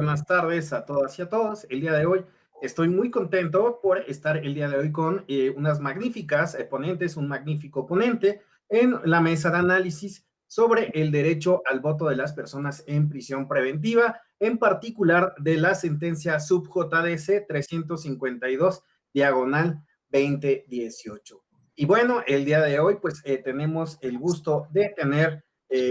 buenas tardes a todas y a todos. El día de hoy estoy muy contento por estar el día de hoy con unas magníficas ponentes, un magnífico ponente en la mesa de análisis sobre el derecho al voto de las personas en prisión preventiva, en particular de la sentencia sub JDC 352 diagonal 2018. Y bueno, el día de hoy pues tenemos el gusto de tener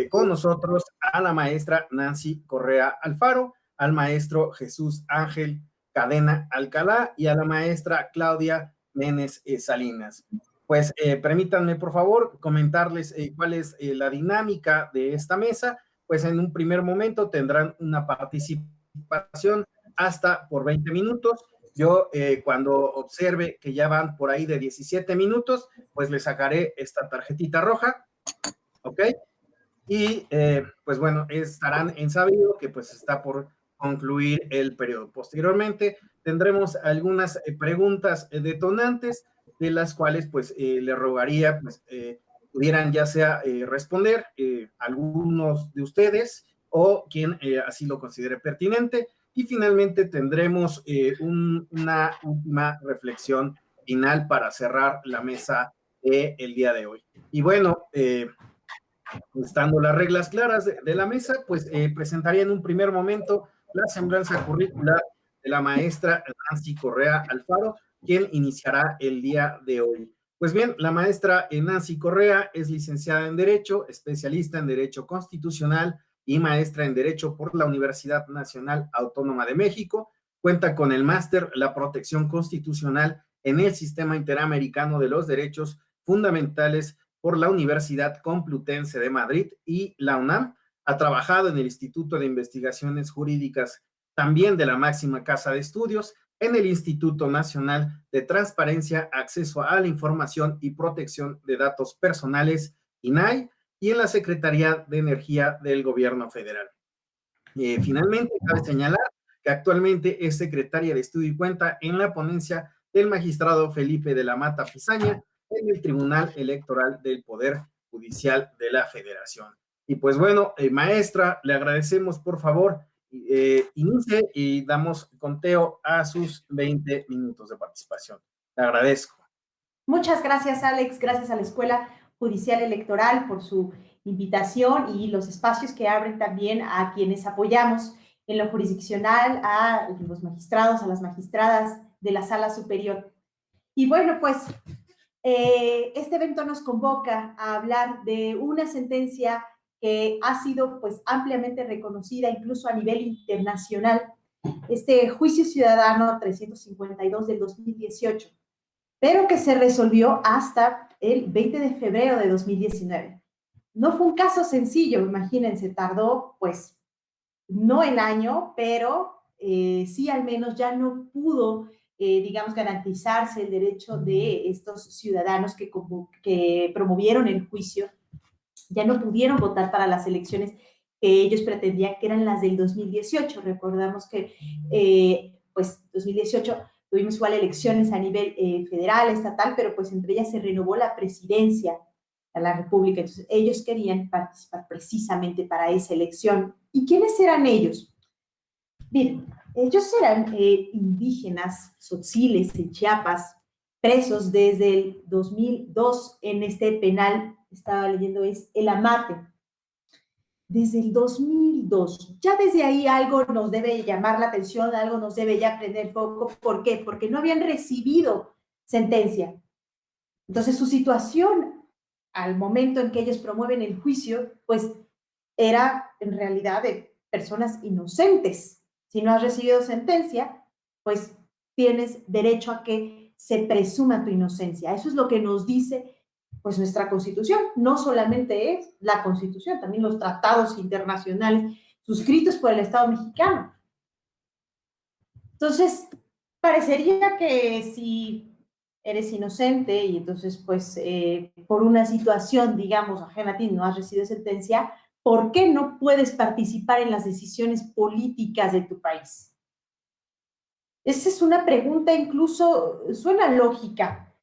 con nosotros a la maestra Nancy Correa Alfaro, al maestro Jesús Ángel Cadena Alcalá y a la maestra Claudia Menes Salinas. Pues permítanme, por favor, comentarles cuál es la dinámica de esta mesa. Pues en un primer momento tendrán una participación hasta por 20 minutos. Yo cuando observe que ya van por ahí de 17 minutos, pues le sacaré esta tarjetita roja, ¿ok? Y pues bueno, estarán en sabido que pues está por concluir el periodo. Posteriormente tendremos algunas preguntas detonantes de las cuales pues le rogaría pues pudieran ya sea responder algunos de ustedes o quien así lo considere pertinente. Y finalmente tendremos una última reflexión final para cerrar la mesa el día de hoy. Y bueno, estando las reglas claras de la mesa, pues presentaría en un primer momento la semblanza curricular de la maestra Nancy Correa Alfaro, quien iniciará el día de hoy. Pues bien, la maestra Nancy Correa es licenciada en Derecho, especialista en Derecho Constitucional y maestra en Derecho por la Universidad Nacional Autónoma de México. Cuenta con el máster La Protección Constitucional en el Sistema Interamericano de los Derechos Fundamentales por la Universidad Complutense de Madrid y la UNAM. Ha trabajado en el Instituto de Investigaciones Jurídicas, también de la máxima casa de estudios, en el Instituto Nacional de Transparencia, Acceso a la Información y Protección de Datos Personales, INAI, y en la Secretaría de Energía del Gobierno Federal. Finalmente, cabe señalar que actualmente es secretaria de estudio y cuenta en la ponencia del magistrado Felipe de la Mata Pizaña en el Tribunal Electoral del Poder Judicial de la Federación. Y pues bueno, maestra, le agradecemos por favor, inicie y damos conteo a sus 20 minutos de participación. Le agradezco. Muchas gracias, Alex. Gracias a la Escuela Judicial Electoral por su invitación y los espacios que abren también a quienes apoyamos en lo jurisdiccional, a los magistrados, a las magistradas de la Sala Superior. Y bueno, pues este evento nos convoca a hablar de una sentencia que ha sido pues ampliamente reconocida incluso a nivel internacional, este juicio ciudadano 352 del 2018, pero que se resolvió hasta el 20 de febrero de 2019. No fue un caso sencillo, imagínense, tardó pues no el año, pero sí al menos ya no pudo, digamos, garantizarse el derecho de estos ciudadanos que promovieron el juicio, ya no pudieron votar para las elecciones que ellos pretendían que eran las del 2018. Recordamos que, pues, 2018 tuvimos igual elecciones a nivel federal, estatal, pero pues entre ellas se renovó la presidencia de la República. Entonces, ellos querían participar precisamente para esa elección. ¿Y quiénes eran ellos? Bien, ellos eran indígenas, tzotziles en Chiapas, presos desde el 2002 en este penal, estaba leyendo, es el Amate. Desde el 2002, ya desde ahí algo nos debe llamar la atención, algo nos debe ya prender foco. ¿Por qué? Porque no habían recibido sentencia. Entonces su situación al momento en que ellos promueven el juicio, pues era en realidad de personas inocentes. Si no has recibido sentencia, pues tienes derecho a que se presuma tu inocencia. Eso es lo que nos dice pues nuestra Constitución. No solamente es la Constitución, también los tratados internacionales suscritos por el Estado mexicano. Entonces, parecería que si eres inocente y entonces pues por una situación, digamos, ajena a ti, no has recibido sentencia, ¿por qué no puedes participar en las decisiones políticas de tu país? Esa es una pregunta, incluso suena lógica,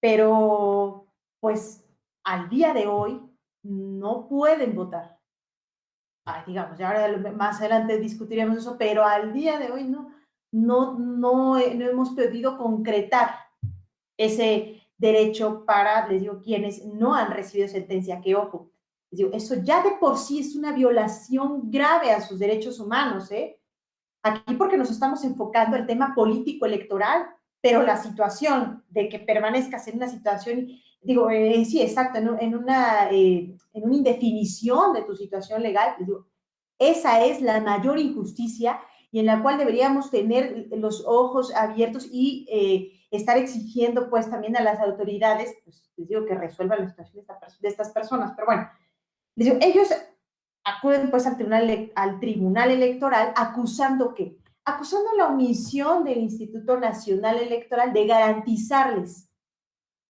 pero pues al día de hoy no pueden votar. digamos, ya ahora más adelante discutiremos eso, pero al día de hoy no hemos podido concretar ese derecho para, les digo, quienes no han recibido sentencia, que ojo, les digo, eso ya de por sí es una violación grave a sus derechos humanos, ¿eh? Aquí porque nos estamos enfocando el tema político electoral, pero la situación de que permanezcas en una situación, digo, sí, exacto, en una indefinición de tu situación legal, digo, esa es la mayor injusticia y en la cual deberíamos tener los ojos abiertos y estar exigiendo pues también a las autoridades, pues les digo que resuelvan la situación de estas personas, pero bueno, les digo, ellos acuden pues al tribunal electoral acusando ¿qué? Acusando la omisión del Instituto Nacional Electoral de garantizarles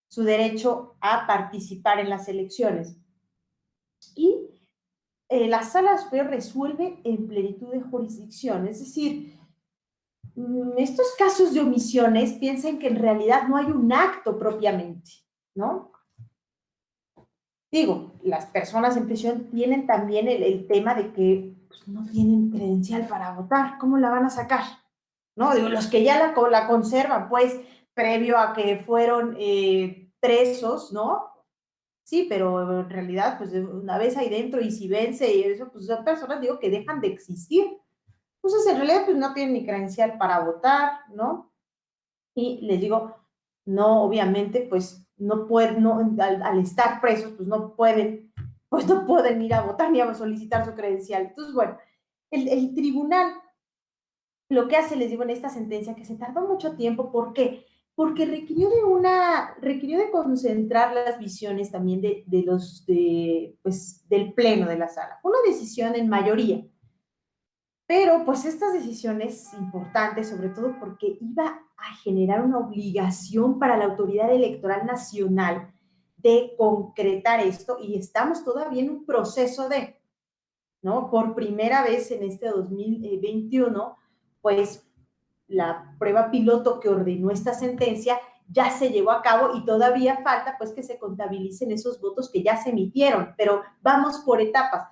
su derecho a participar en las elecciones. Y la Sala Superior resuelve en plenitud de jurisdicción, es decir, estos casos de omisiones piensen que en realidad no hay un acto propiamente, ¿no? Digo, las personas en prisión tienen también el tema de que pues, no tienen credencial para votar, ¿cómo la van a sacar? ¿No? Digo, los que ya la conservan, pues, previo a que fueron presos, ¿no? Sí, pero en realidad, pues, una vez ahí dentro y si vence y eso, pues, son personas, digo, que dejan de existir. Entonces, en realidad, pues, no tienen ni credencial para votar, ¿no? Y les digo, no, obviamente, pues, no pueden, no, al estar presos, pues, no pueden ir a votar ni a solicitar su credencial. Entonces, bueno, el tribunal lo que hace, les digo, en esta sentencia, que se tardó mucho tiempo, ¿por qué? Porque requirió de concentrar las visiones también pues, del pleno de la sala. Fue una decisión en mayoría, pero pues estas decisiones importantes, sobre todo porque iba a generar una obligación para la autoridad electoral nacional de concretar esto, y estamos todavía en un proceso ¿no? Por primera vez en este 2021, pues la prueba piloto que ordenó esta sentencia ya se llevó a cabo y todavía falta pues que se contabilicen esos votos que ya se emitieron, pero vamos por etapas.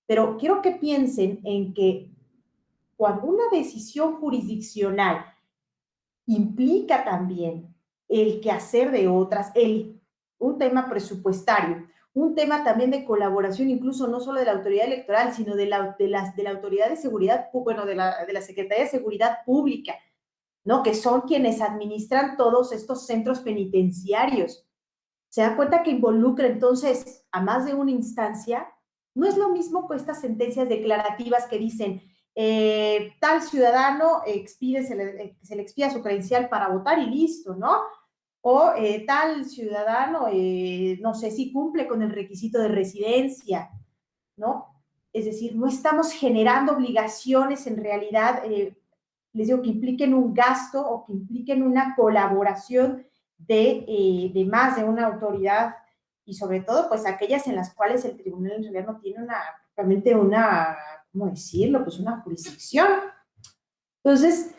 Pero quiero que piensen en que cuando una decisión jurisdiccional implica también el quehacer de otras, un tema presupuestario, un tema también de colaboración, incluso no solo de la autoridad electoral, sino de la autoridad de seguridad, bueno, de la Secretaría de Seguridad Pública, ¿no? Que son quienes administran todos estos centros penitenciarios. Se da cuenta que involucra entonces a más de una instancia. No es lo mismo con estas sentencias declarativas que dicen tal ciudadano se le expida su credencial para votar y listo, ¿no? O tal ciudadano, no sé si cumple con el requisito de residencia, ¿no? Es decir, no estamos generando obligaciones en realidad, les digo, que impliquen un gasto o que impliquen una colaboración de más de una autoridad y sobre todo, pues aquellas en las cuales el tribunal en realidad no tiene realmente ¿cómo decirlo? Pues una jurisdicción. Entonces,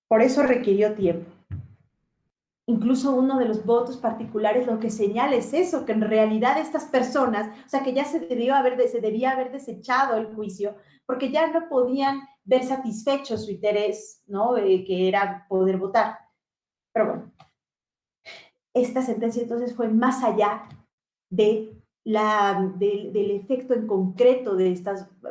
por eso requirió tiempo. Incluso uno de los votos particulares lo que señala es eso, que en realidad estas personas, o sea, que ya se debía haber desechado el juicio, porque ya no podían ver satisfecho su interés, ¿no? Que era poder votar. Pero bueno, esta sentencia entonces fue más allá del efecto en concreto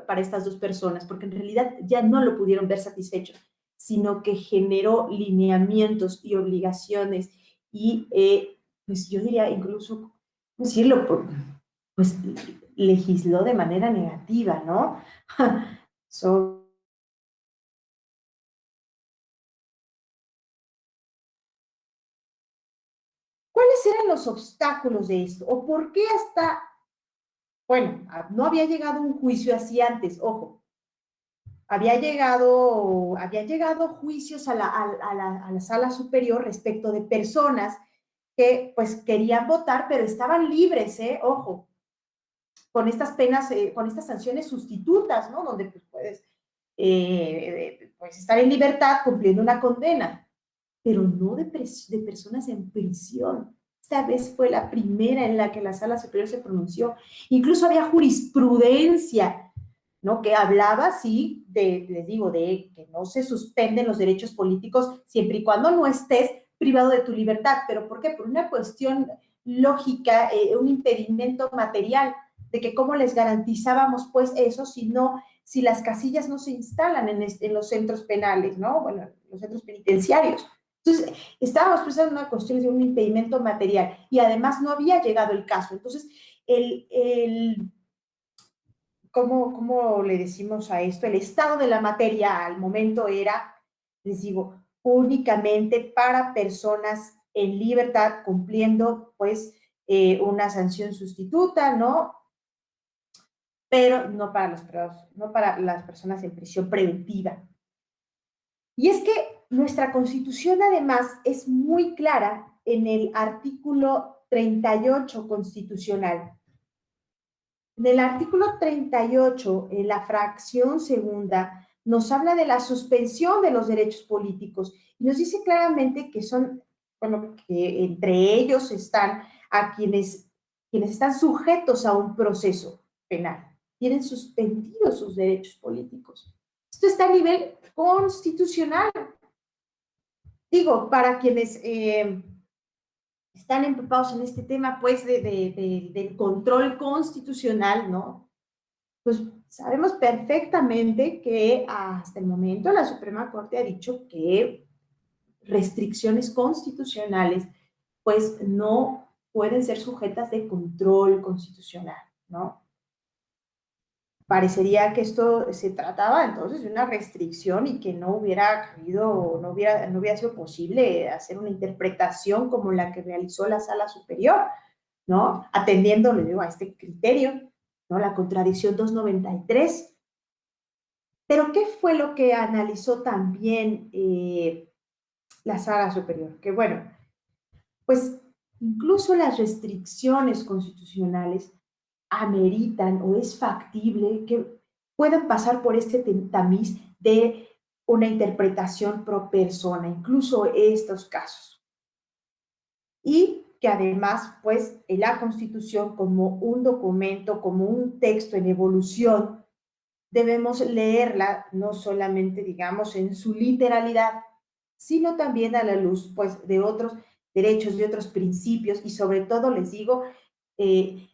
para estas dos personas, porque en realidad ya no lo pudieron ver satisfecho, sino que generó lineamientos y obligaciones y, pues yo diría incluso, decirlo, pues legisló de manera negativa, ¿no? ¿Cuáles eran los obstáculos de esto? ¿O por qué bueno, no había llegado un juicio así antes, ojo, había llegado juicios a la sala superior respecto de personas que pues querían votar, pero estaban libres, ojo, con estas penas, con estas sanciones sustitutas, ¿no? Donde pues, puedes pues, estar en libertad cumpliendo una condena, pero no de personas en prisión. Esta vez fue la primera en la que la sala superior se pronunció. Incluso había jurisprudencia ¿no? Que hablaba, sí, les digo, de que no se suspenden los derechos políticos siempre y cuando no estés privado de tu libertad. ¿Pero por qué? Por una cuestión lógica, un impedimento material, de que cómo les garantizábamos pues eso si las casillas no se instalan en los centros penales, ¿no? Bueno, en los centros penitenciarios. Entonces, estábamos pensando en una cuestión de un impedimento material y además no había llegado el caso. Entonces, ¿cómo le decimos a esto? El estado de la materia al momento era, les digo, únicamente para personas en libertad cumpliendo pues una sanción sustituta, ¿no? Pero no para no para las personas en prisión preventiva. Y es que nuestra Constitución además es muy clara en el artículo 38 constitucional. En el artículo 38, en la fracción segunda, nos habla de la suspensión de los derechos políticos y nos dice claramente que son, bueno, que entre ellos están a quienes están sujetos a un proceso penal, tienen suspendidos sus derechos políticos. Esto está a nivel constitucional. Digo, para quienes están empapados en este tema, pues, del control constitucional, ¿no? Pues sabemos perfectamente que hasta el momento la Suprema Corte ha dicho que restricciones constitucionales, pues, no pueden ser sujetas de control constitucional, ¿no? Parecería que esto se trataba entonces de una restricción y que no hubiera habido, no hubiera sido posible hacer una interpretación como la que realizó la Sala Superior, ¿no? Atendiendo, le digo, a este criterio, ¿no? La contradicción 293. Pero, ¿qué fue lo que analizó también la Sala Superior? Que bueno, pues incluso las restricciones constitucionales ameritan o es factible que puedan pasar por este tamiz de una interpretación pro persona, incluso estos casos. Y que además, pues, la Constitución como un documento, como un texto en evolución, debemos leerla no solamente, digamos, en su literalidad, sino también a la luz, pues, de otros derechos, de otros principios y sobre todo, les digo, eh,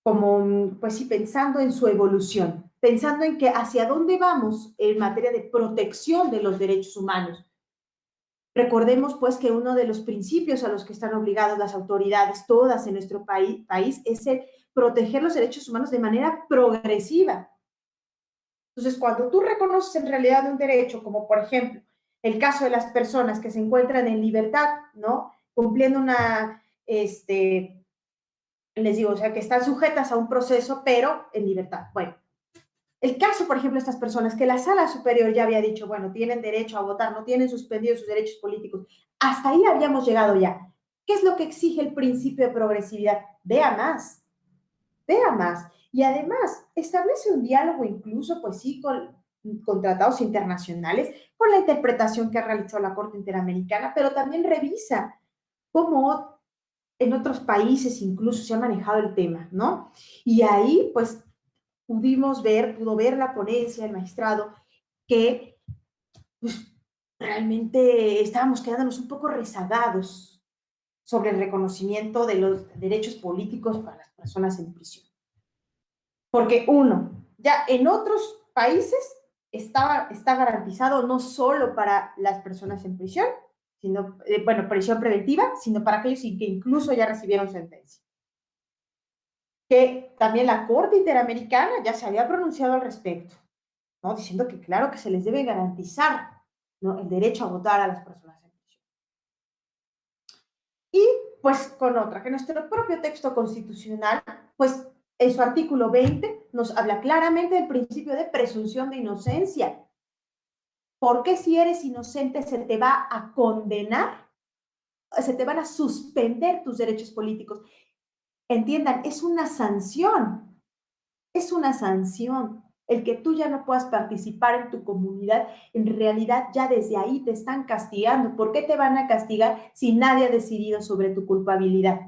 como, pues sí, pensando en su evolución, pensando en que hacia dónde vamos en materia de protección de los derechos humanos. Recordemos, pues, que uno de los principios a los que están obligadas las autoridades, todas en nuestro país, es el proteger los derechos humanos de manera progresiva. Entonces, cuando tú reconoces en realidad un derecho, como por ejemplo el caso de las personas que se encuentran en libertad, ¿no? Cumpliendo les digo, o sea, que están sujetas a un proceso, pero en libertad. Bueno, el caso, por ejemplo, de estas personas que la Sala Superior ya había dicho, bueno, tienen derecho a votar, no tienen suspendidos sus derechos políticos. Hasta ahí habíamos llegado ya. ¿Qué es lo que exige el principio de progresividad? Vea más, vea más. Y además, establece un diálogo incluso, pues sí, con tratados internacionales, con la interpretación que ha realizado la Corte Interamericana, pero también revisa cómo en otros países incluso se ha manejado el tema, ¿no? Y ahí, pues, pudo ver la ponencia, el magistrado, que pues, realmente estábamos quedándonos un poco rezagados sobre el reconocimiento de los derechos políticos para las personas en prisión. Porque uno, ya en otros países está garantizado no solo para las personas en prisión, sino, bueno, prisión preventiva, sino para aquellos que incluso ya recibieron sentencia. Que también la Corte Interamericana ya se había pronunciado al respecto, ¿no? Diciendo que claro que se les debe garantizar, ¿no? El derecho a votar a las personas en prisión. Y pues con otra, que nuestro propio texto constitucional, pues en su artículo 20 nos habla claramente del principio de presunción de inocencia. Porque si eres inocente se te va a condenar, se te van a suspender tus derechos políticos. Entiendan, es una sanción, es una sanción. El que tú ya no puedas participar en tu comunidad, en realidad ya desde ahí te están castigando. ¿Por qué te van a castigar si nadie ha decidido sobre tu culpabilidad?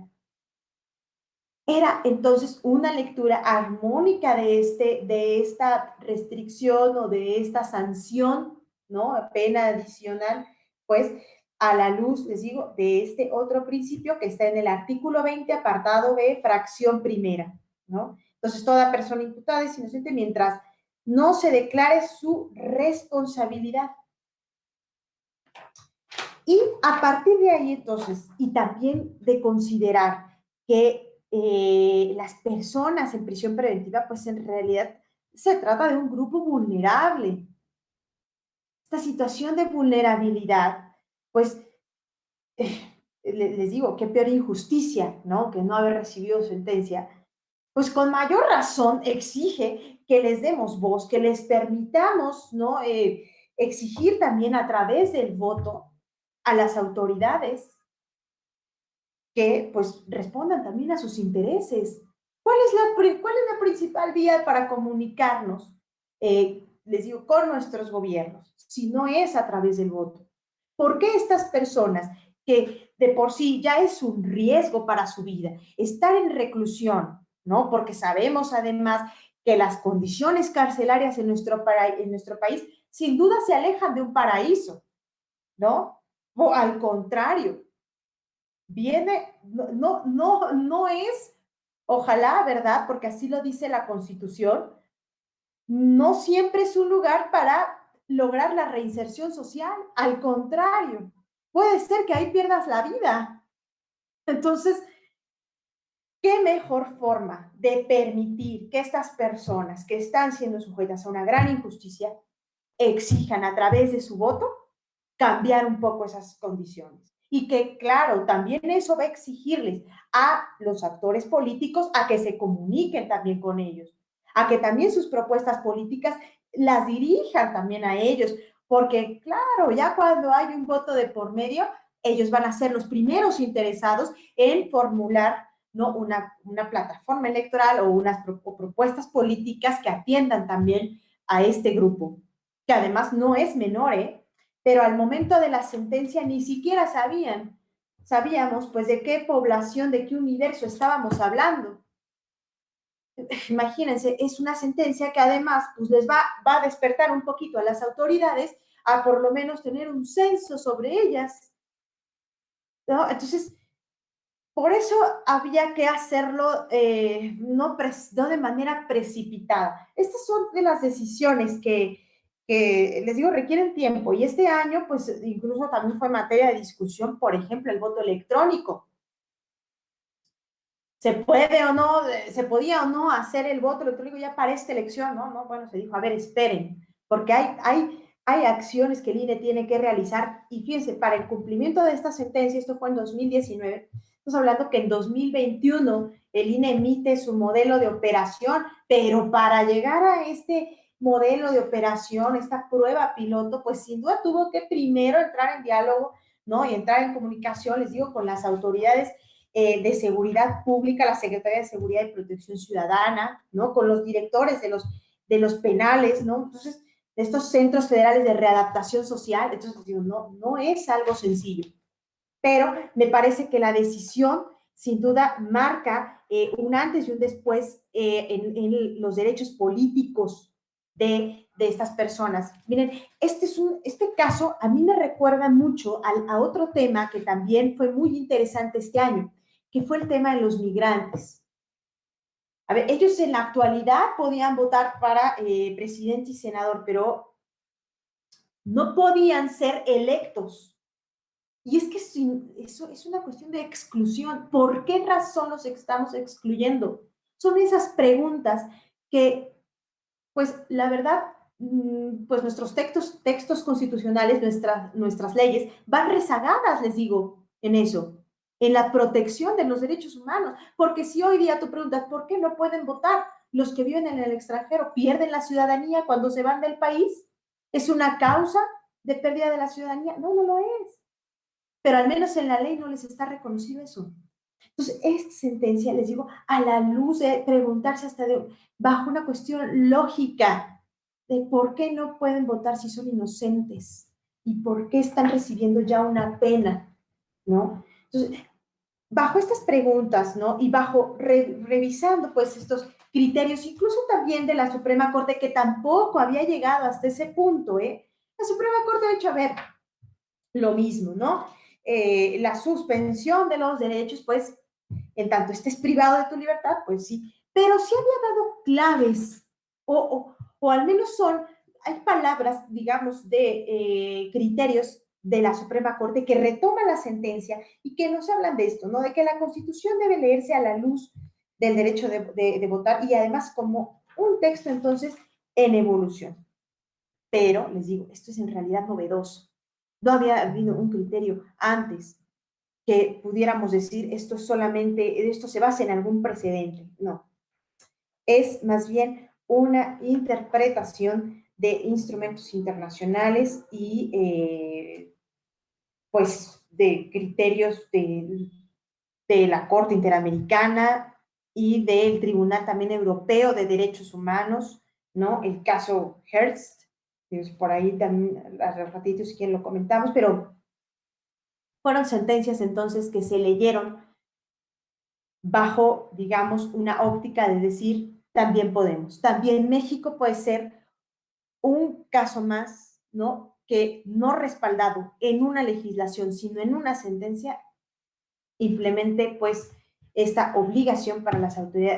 Era entonces una lectura armónica de esta restricción o de esta sanción, ¿no? Pena adicional, pues a la luz, les digo, de este otro principio que está en el artículo 20, apartado B, fracción primera, ¿no? Entonces, toda persona imputada es inocente mientras no se declare su responsabilidad. Y a partir de ahí, entonces, y también de considerar que las personas en prisión preventiva, pues en realidad se trata de un grupo vulnerable. Esta situación de vulnerabilidad, pues les digo, qué peor injusticia, ¿no? Que no haber recibido sentencia, pues con mayor razón exige que les demos voz, que les permitamos, ¿no? Exigir también a través del voto a las autoridades que pues respondan también a sus intereses. ¿Cuál es la principal vía para comunicarnos, les digo, con nuestros gobiernos, si no es a través del voto? ¿Por qué estas personas que de por sí ya es un riesgo para su vida estar en reclusión, ¿no? Porque sabemos además que las condiciones carcelarias en nuestro país sin duda se alejan de un paraíso, ¿no? O al contrario, viene, no es, ojalá, ¿verdad? Porque así lo dice la Constitución, no siempre es un lugar para lograr la reinserción social, al contrario, puede ser que ahí pierdas la vida. Entonces, ¿qué mejor forma de permitir que estas personas que están siendo sujetas a una gran injusticia exijan a través de su voto cambiar un poco esas condiciones? Y que, claro, también eso va a exigirles a los actores políticos a que se comuniquen también con ellos, a que también sus propuestas políticas las dirijan también a ellos, porque, claro, ya cuando hay un voto de por medio, ellos van a ser los primeros interesados en formular, ¿no? Una plataforma electoral o unas propuestas políticas que atiendan también a este grupo, que además no es menor, ¿eh? Pero al momento de la sentencia ni siquiera sabíamos pues de qué población, de qué universo estábamos hablando. Imagínense, es una sentencia que además pues les va a despertar un poquito a las autoridades a por lo menos tener un censo sobre ellas, ¿no? Entonces, por eso había que hacerlo no de manera precipitada. Estas son de las decisiones que, les digo, requieren tiempo. Y este año, pues incluso también fue materia de discusión, por ejemplo, el voto electrónico. ¿Se puede o no, se podía o no hacer el voto electrónico ya para esta elección? No, no, bueno, se dijo, a ver, esperen, porque hay acciones que el INE tiene que realizar. Y fíjense, para el cumplimiento de esta sentencia, esto fue en 2019, estamos hablando que en 2021 el INE emite su modelo de operación, pero para llegar a este modelo de operación, esta prueba piloto, pues sin duda tuvo que primero entrar en diálogo, ¿no? Y entrar en comunicación, les digo, con las autoridades de Seguridad Pública, la Secretaría de Seguridad y Protección Ciudadana, ¿no? Con los directores de los penales, ¿no? Entonces, de estos centros federales de readaptación social, entonces digo, no es algo sencillo, pero me parece que la decisión sin duda marca un antes y un después en los derechos políticos de estas personas. Miren, este caso a mí me recuerda mucho a otro tema que también fue muy interesante este año, que fue el tema de los migrantes. A ver, ellos en la actualidad podían votar para presidente y senador, pero no podían ser electos. Y es que eso es una cuestión de exclusión. ¿Por qué razón los estamos excluyendo? Son esas preguntas que, pues, la verdad, pues nuestros textos constitucionales, nuestras leyes, van rezagadas, les digo, en eso, en la protección de los derechos humanos. Porque si hoy día tú preguntas, ¿por qué no pueden votar los que viven en el extranjero? ¿Pierden la ciudadanía cuando se van del país? ¿Es una causa de pérdida de la ciudadanía? No, no lo es, pero al menos en la ley no les está reconocido eso. Entonces, esta sentencia, les digo, a la luz de preguntarse bajo una cuestión lógica de por qué no pueden votar si son inocentes y por qué están recibiendo ya una pena, ¿no? Entonces, bajo estas preguntas, ¿no? Y bajo revisando pues estos criterios, incluso también de la Suprema Corte, que tampoco había llegado hasta ese punto, ¿eh? La Suprema Corte ha hecho, a ver, lo mismo, ¿no? La suspensión de los derechos, pues, en tanto estés privado de tu libertad, pues sí, pero sí había dado claves, o al menos hay palabras, digamos, de criterios de la Suprema Corte que retoma la sentencia y que nos hablan de esto, ¿no? De que la Constitución debe leerse a la luz del derecho de votar y además como un texto entonces en evolución. Pero, les digo, esto es en realidad novedoso. No había habido un criterio antes que pudiéramos decir esto solamente, esto se basa en algún precedente. No, es más bien una interpretación de instrumentos internacionales y pues de criterios de la Corte Interamericana y del Tribunal también Europeo de Derechos Humanos, ¿no? El caso Hearst, por ahí también, al ratito si quieren lo comentamos, pero fueron sentencias entonces que se leyeron bajo, digamos, una óptica de decir, también podemos. También México puede ser un caso más, ¿no? Que no respaldado en una legislación, sino en una sentencia, implemente pues esta obligación para,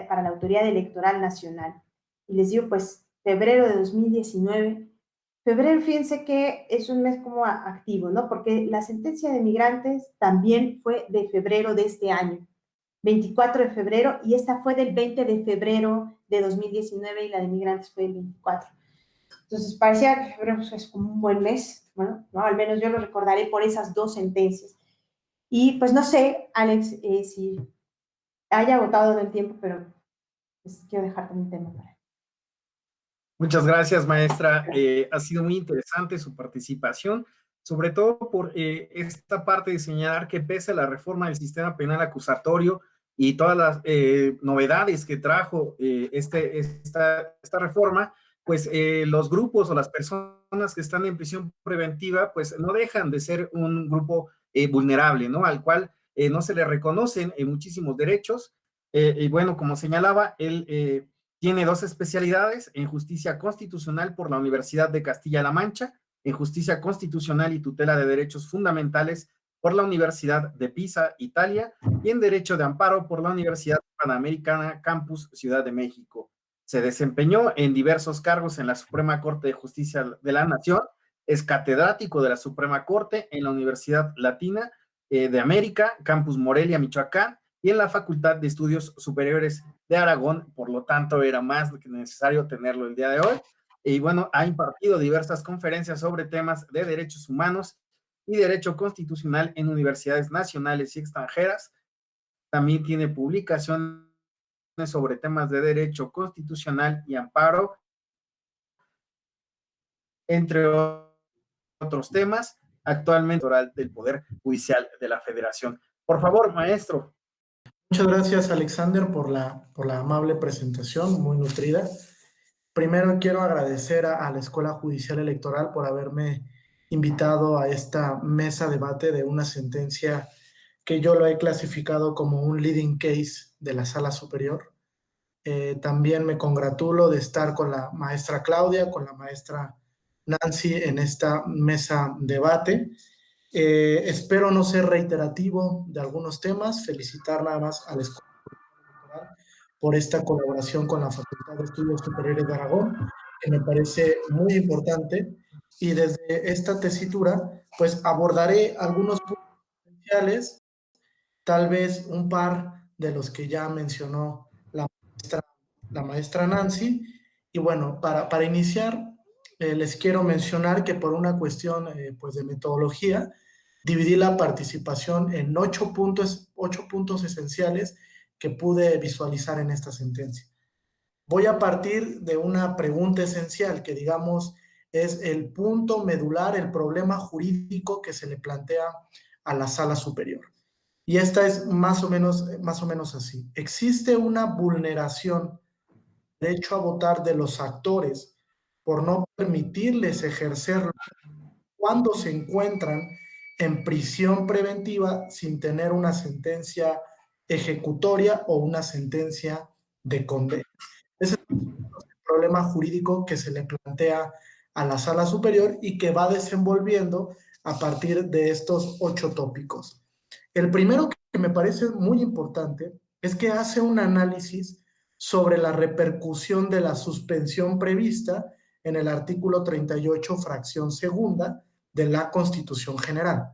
para la Autoridad Electoral Nacional. Y les digo, pues, febrero de 2019, febrero, fíjense que es un mes como activo, ¿no? Porque la sentencia de migrantes también fue de febrero de este año, 24 de febrero, y esta fue del 20 de febrero de 2019 y la de migrantes fue el 24. Entonces, parecía que febrero es como un buen mes, bueno, ¿no? Al menos yo lo recordaré por esas dos sentencias. Y pues no sé, Alex, si haya agotado el tiempo, pero pues, quiero dejarte un tema para. Muchas gracias, maestra. Ha sido muy interesante su participación, sobre todo por esta parte de señalar que pese a la reforma del sistema penal acusatorio y todas las novedades que trajo esta reforma, pues los grupos o las personas que están en prisión preventiva, pues no dejan de ser un grupo vulnerable, ¿no? Al cual no se le reconocen muchísimos derechos. Y bueno, como señalaba, él tiene dos especialidades, en justicia constitucional por la Universidad de Castilla-La Mancha, en justicia constitucional y tutela de derechos fundamentales por la Universidad de Pisa, Italia, y en derecho de amparo por la Universidad Panamericana Campus Ciudad de México. Se desempeñó en diversos cargos en la Suprema Corte de Justicia de la Nación, es catedrático de la Suprema Corte en la Universidad Latina de América, Campus Morelia, Michoacán, y en la Facultad de Estudios Superiores de Aragón, por lo tanto era más que necesario tenerlo el día de hoy. Y bueno, ha impartido diversas conferencias sobre temas de derechos humanos y derecho constitucional en universidades nacionales y extranjeras. También tiene publicaciones sobre temas de derecho constitucional y amparo, entre otros temas, actualmente del Poder Judicial de la Federación. Por favor, maestro. Muchas gracias, Alexander, por la amable presentación, muy nutrida. Primero quiero agradecer a la Escuela Judicial Electoral por haberme invitado a esta mesa debate de una sentencia que yo lo he clasificado como un leading case de la Sala Superior. También me congratulo de estar con la maestra Claudia, con la maestra Nancy en esta mesa debate. Espero no ser reiterativo de algunos temas, felicitar nada más a la Escuela por esta colaboración con la Facultad de Estudios Superiores de Aragón, que me parece muy importante. Y desde esta tesitura, pues abordaré algunos puntos esenciales, tal vez un par de los que ya mencionó la maestra Nancy. Y bueno, para iniciar, les quiero mencionar que por una cuestión pues de metodología, dividí la participación en 8 puntos esenciales que pude visualizar en esta sentencia. Voy a partir de una pregunta esencial que, digamos, es el punto medular, el problema jurídico que se le plantea a la Sala Superior. Y esta es más o menos así. ¿Existe una vulneración del derecho a votar de los actores por no permitirles ejercerlo cuando se encuentran en prisión preventiva sin tener una sentencia ejecutoria o una sentencia de condena. Ese es el problema jurídico que se le plantea a la Sala Superior y que va desenvolviendo a partir de estos 8 tópicos. El primero que me parece muy importante es que hace un análisis sobre la repercusión de la suspensión prevista en el artículo 38, fracción segunda de la Constitución General.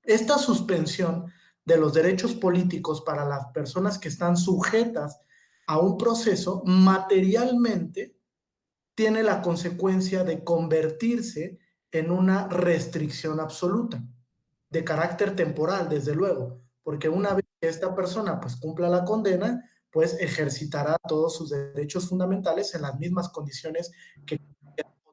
Esta suspensión de los derechos políticos para las personas que están sujetas a un proceso materialmente tiene la consecuencia de convertirse en una restricción absoluta, de carácter temporal, desde luego, porque una vez que esta persona pues cumpla la condena, pues ejercitará todos sus derechos fundamentales en las mismas condiciones que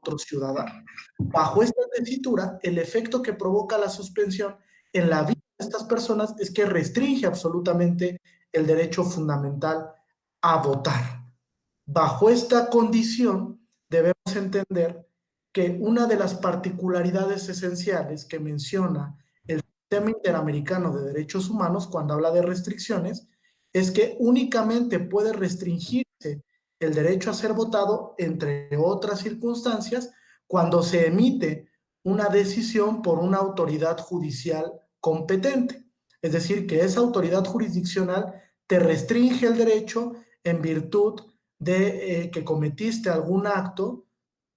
otro ciudadano. Bajo esta tesitura, el efecto que provoca la suspensión en la vida de estas personas es que restringe absolutamente el derecho fundamental a votar. Bajo esta condición, debemos entender que una de las particularidades esenciales que menciona el Sistema Interamericano de Derechos Humanos cuando habla de restricciones es que únicamente puede restringirse el derecho a ser votado, entre otras circunstancias, cuando se emite una decisión por una autoridad judicial competente. Es decir, que esa autoridad jurisdiccional te restringe el derecho en virtud de que cometiste algún acto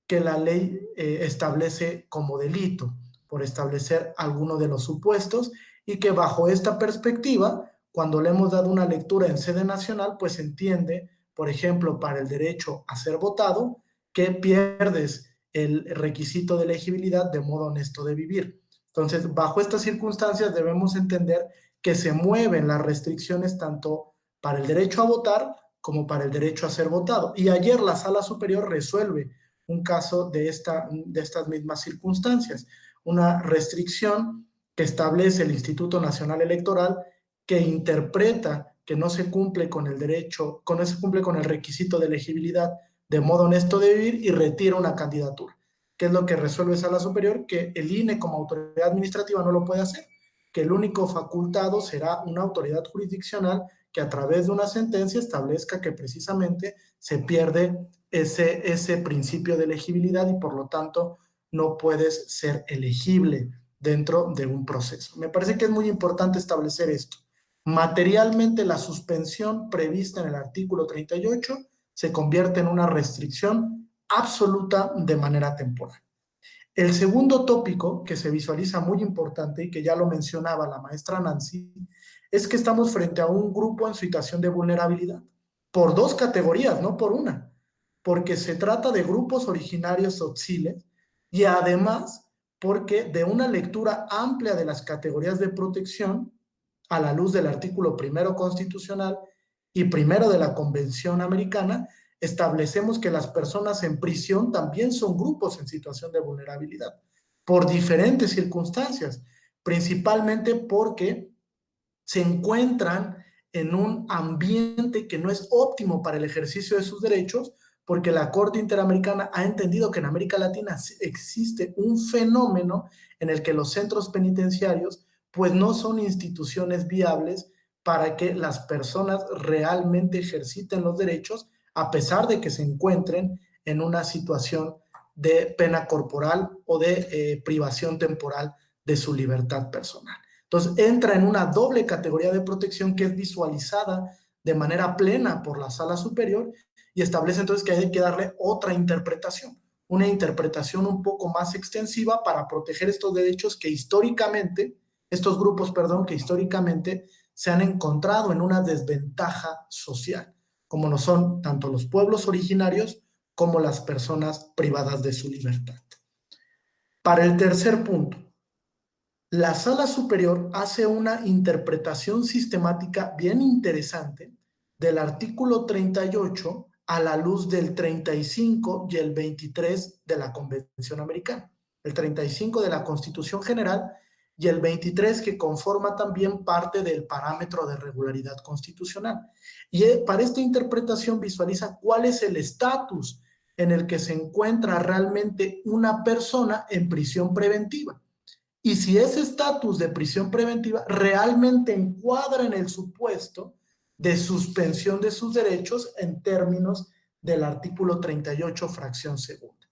que la ley establece como delito, por establecer alguno de los supuestos, y que bajo esta perspectiva, cuando le hemos dado una lectura en sede nacional, pues entiende, por ejemplo, para el derecho a ser votado, que pierdes el requisito de elegibilidad de modo honesto de vivir. Entonces, bajo estas circunstancias debemos entender que se mueven las restricciones tanto para el derecho a votar como para el derecho a ser votado. Y ayer la Sala Superior resuelve un caso de estas mismas circunstancias, una restricción que establece el Instituto Nacional Electoral, que interpreta que no se cumple con el derecho, no se cumple con el requisito de elegibilidad de modo honesto de vivir y retira una candidatura. ¿Qué es lo que resuelve Sala Superior? Que el INE como autoridad administrativa no lo puede hacer, que el único facultado será una autoridad jurisdiccional que a través de una sentencia establezca que precisamente se pierde ese principio de elegibilidad y por lo tanto no puedes ser elegible dentro de un proceso. Me parece que es muy importante establecer esto. Materialmente, la suspensión prevista en el artículo 38 se convierte en una restricción absoluta de manera temporal. El segundo tópico que se visualiza muy importante y que ya lo mencionaba la maestra Nancy, es que estamos frente a un grupo en situación de vulnerabilidad, por 2 categorías, no por una, porque se trata de grupos originarios tzotziles y además porque de una lectura amplia de las categorías de protección a la luz del artículo 1 constitucional y 1 de la Convención Americana, establecemos que las personas en prisión también son grupos en situación de vulnerabilidad por diferentes circunstancias, principalmente porque se encuentran en un ambiente que no es óptimo para el ejercicio de sus derechos, porque la Corte Interamericana ha entendido que en América Latina existe un fenómeno en el que los centros penitenciarios pues no son instituciones viables para que las personas realmente ejerciten los derechos a pesar de que se encuentren en una situación de pena corporal o de privación temporal de su libertad personal. Entonces entra en una doble categoría de protección que es visualizada de manera plena por la Sala Superior y establece entonces que hay que darle otra interpretación, una interpretación un poco más extensiva para proteger estos derechos que históricamente, estos grupos, perdón, que históricamente se han encontrado en una desventaja social, como lo son tanto los pueblos originarios como las personas privadas de su libertad. Para el tercer punto, la Sala Superior hace una interpretación sistemática bien interesante del artículo 38 a la luz del 35 y el 23 de la Convención Americana, el 35 de la Constitución General y el 23 que conforma también parte del parámetro de regularidad constitucional. Y para esta interpretación visualiza cuál es el estatus en el que se encuentra realmente una persona en prisión preventiva. y si ese estatus de prisión preventiva realmente encuadra en el supuesto de suspensión de sus derechos en términos del artículo 38, fracción segunda.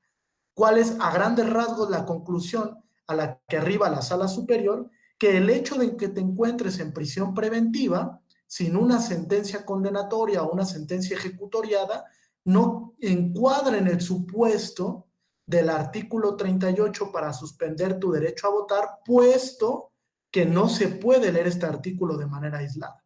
¿Cuál es a grandes rasgos la conclusión a la que arriba la sala superior? Que el hecho de que te encuentres en prisión preventiva sin una sentencia condenatoria o una sentencia ejecutoriada no encuadra en el supuesto del artículo 38 para suspender tu derecho a votar, puesto que no se puede leer este artículo de manera aislada.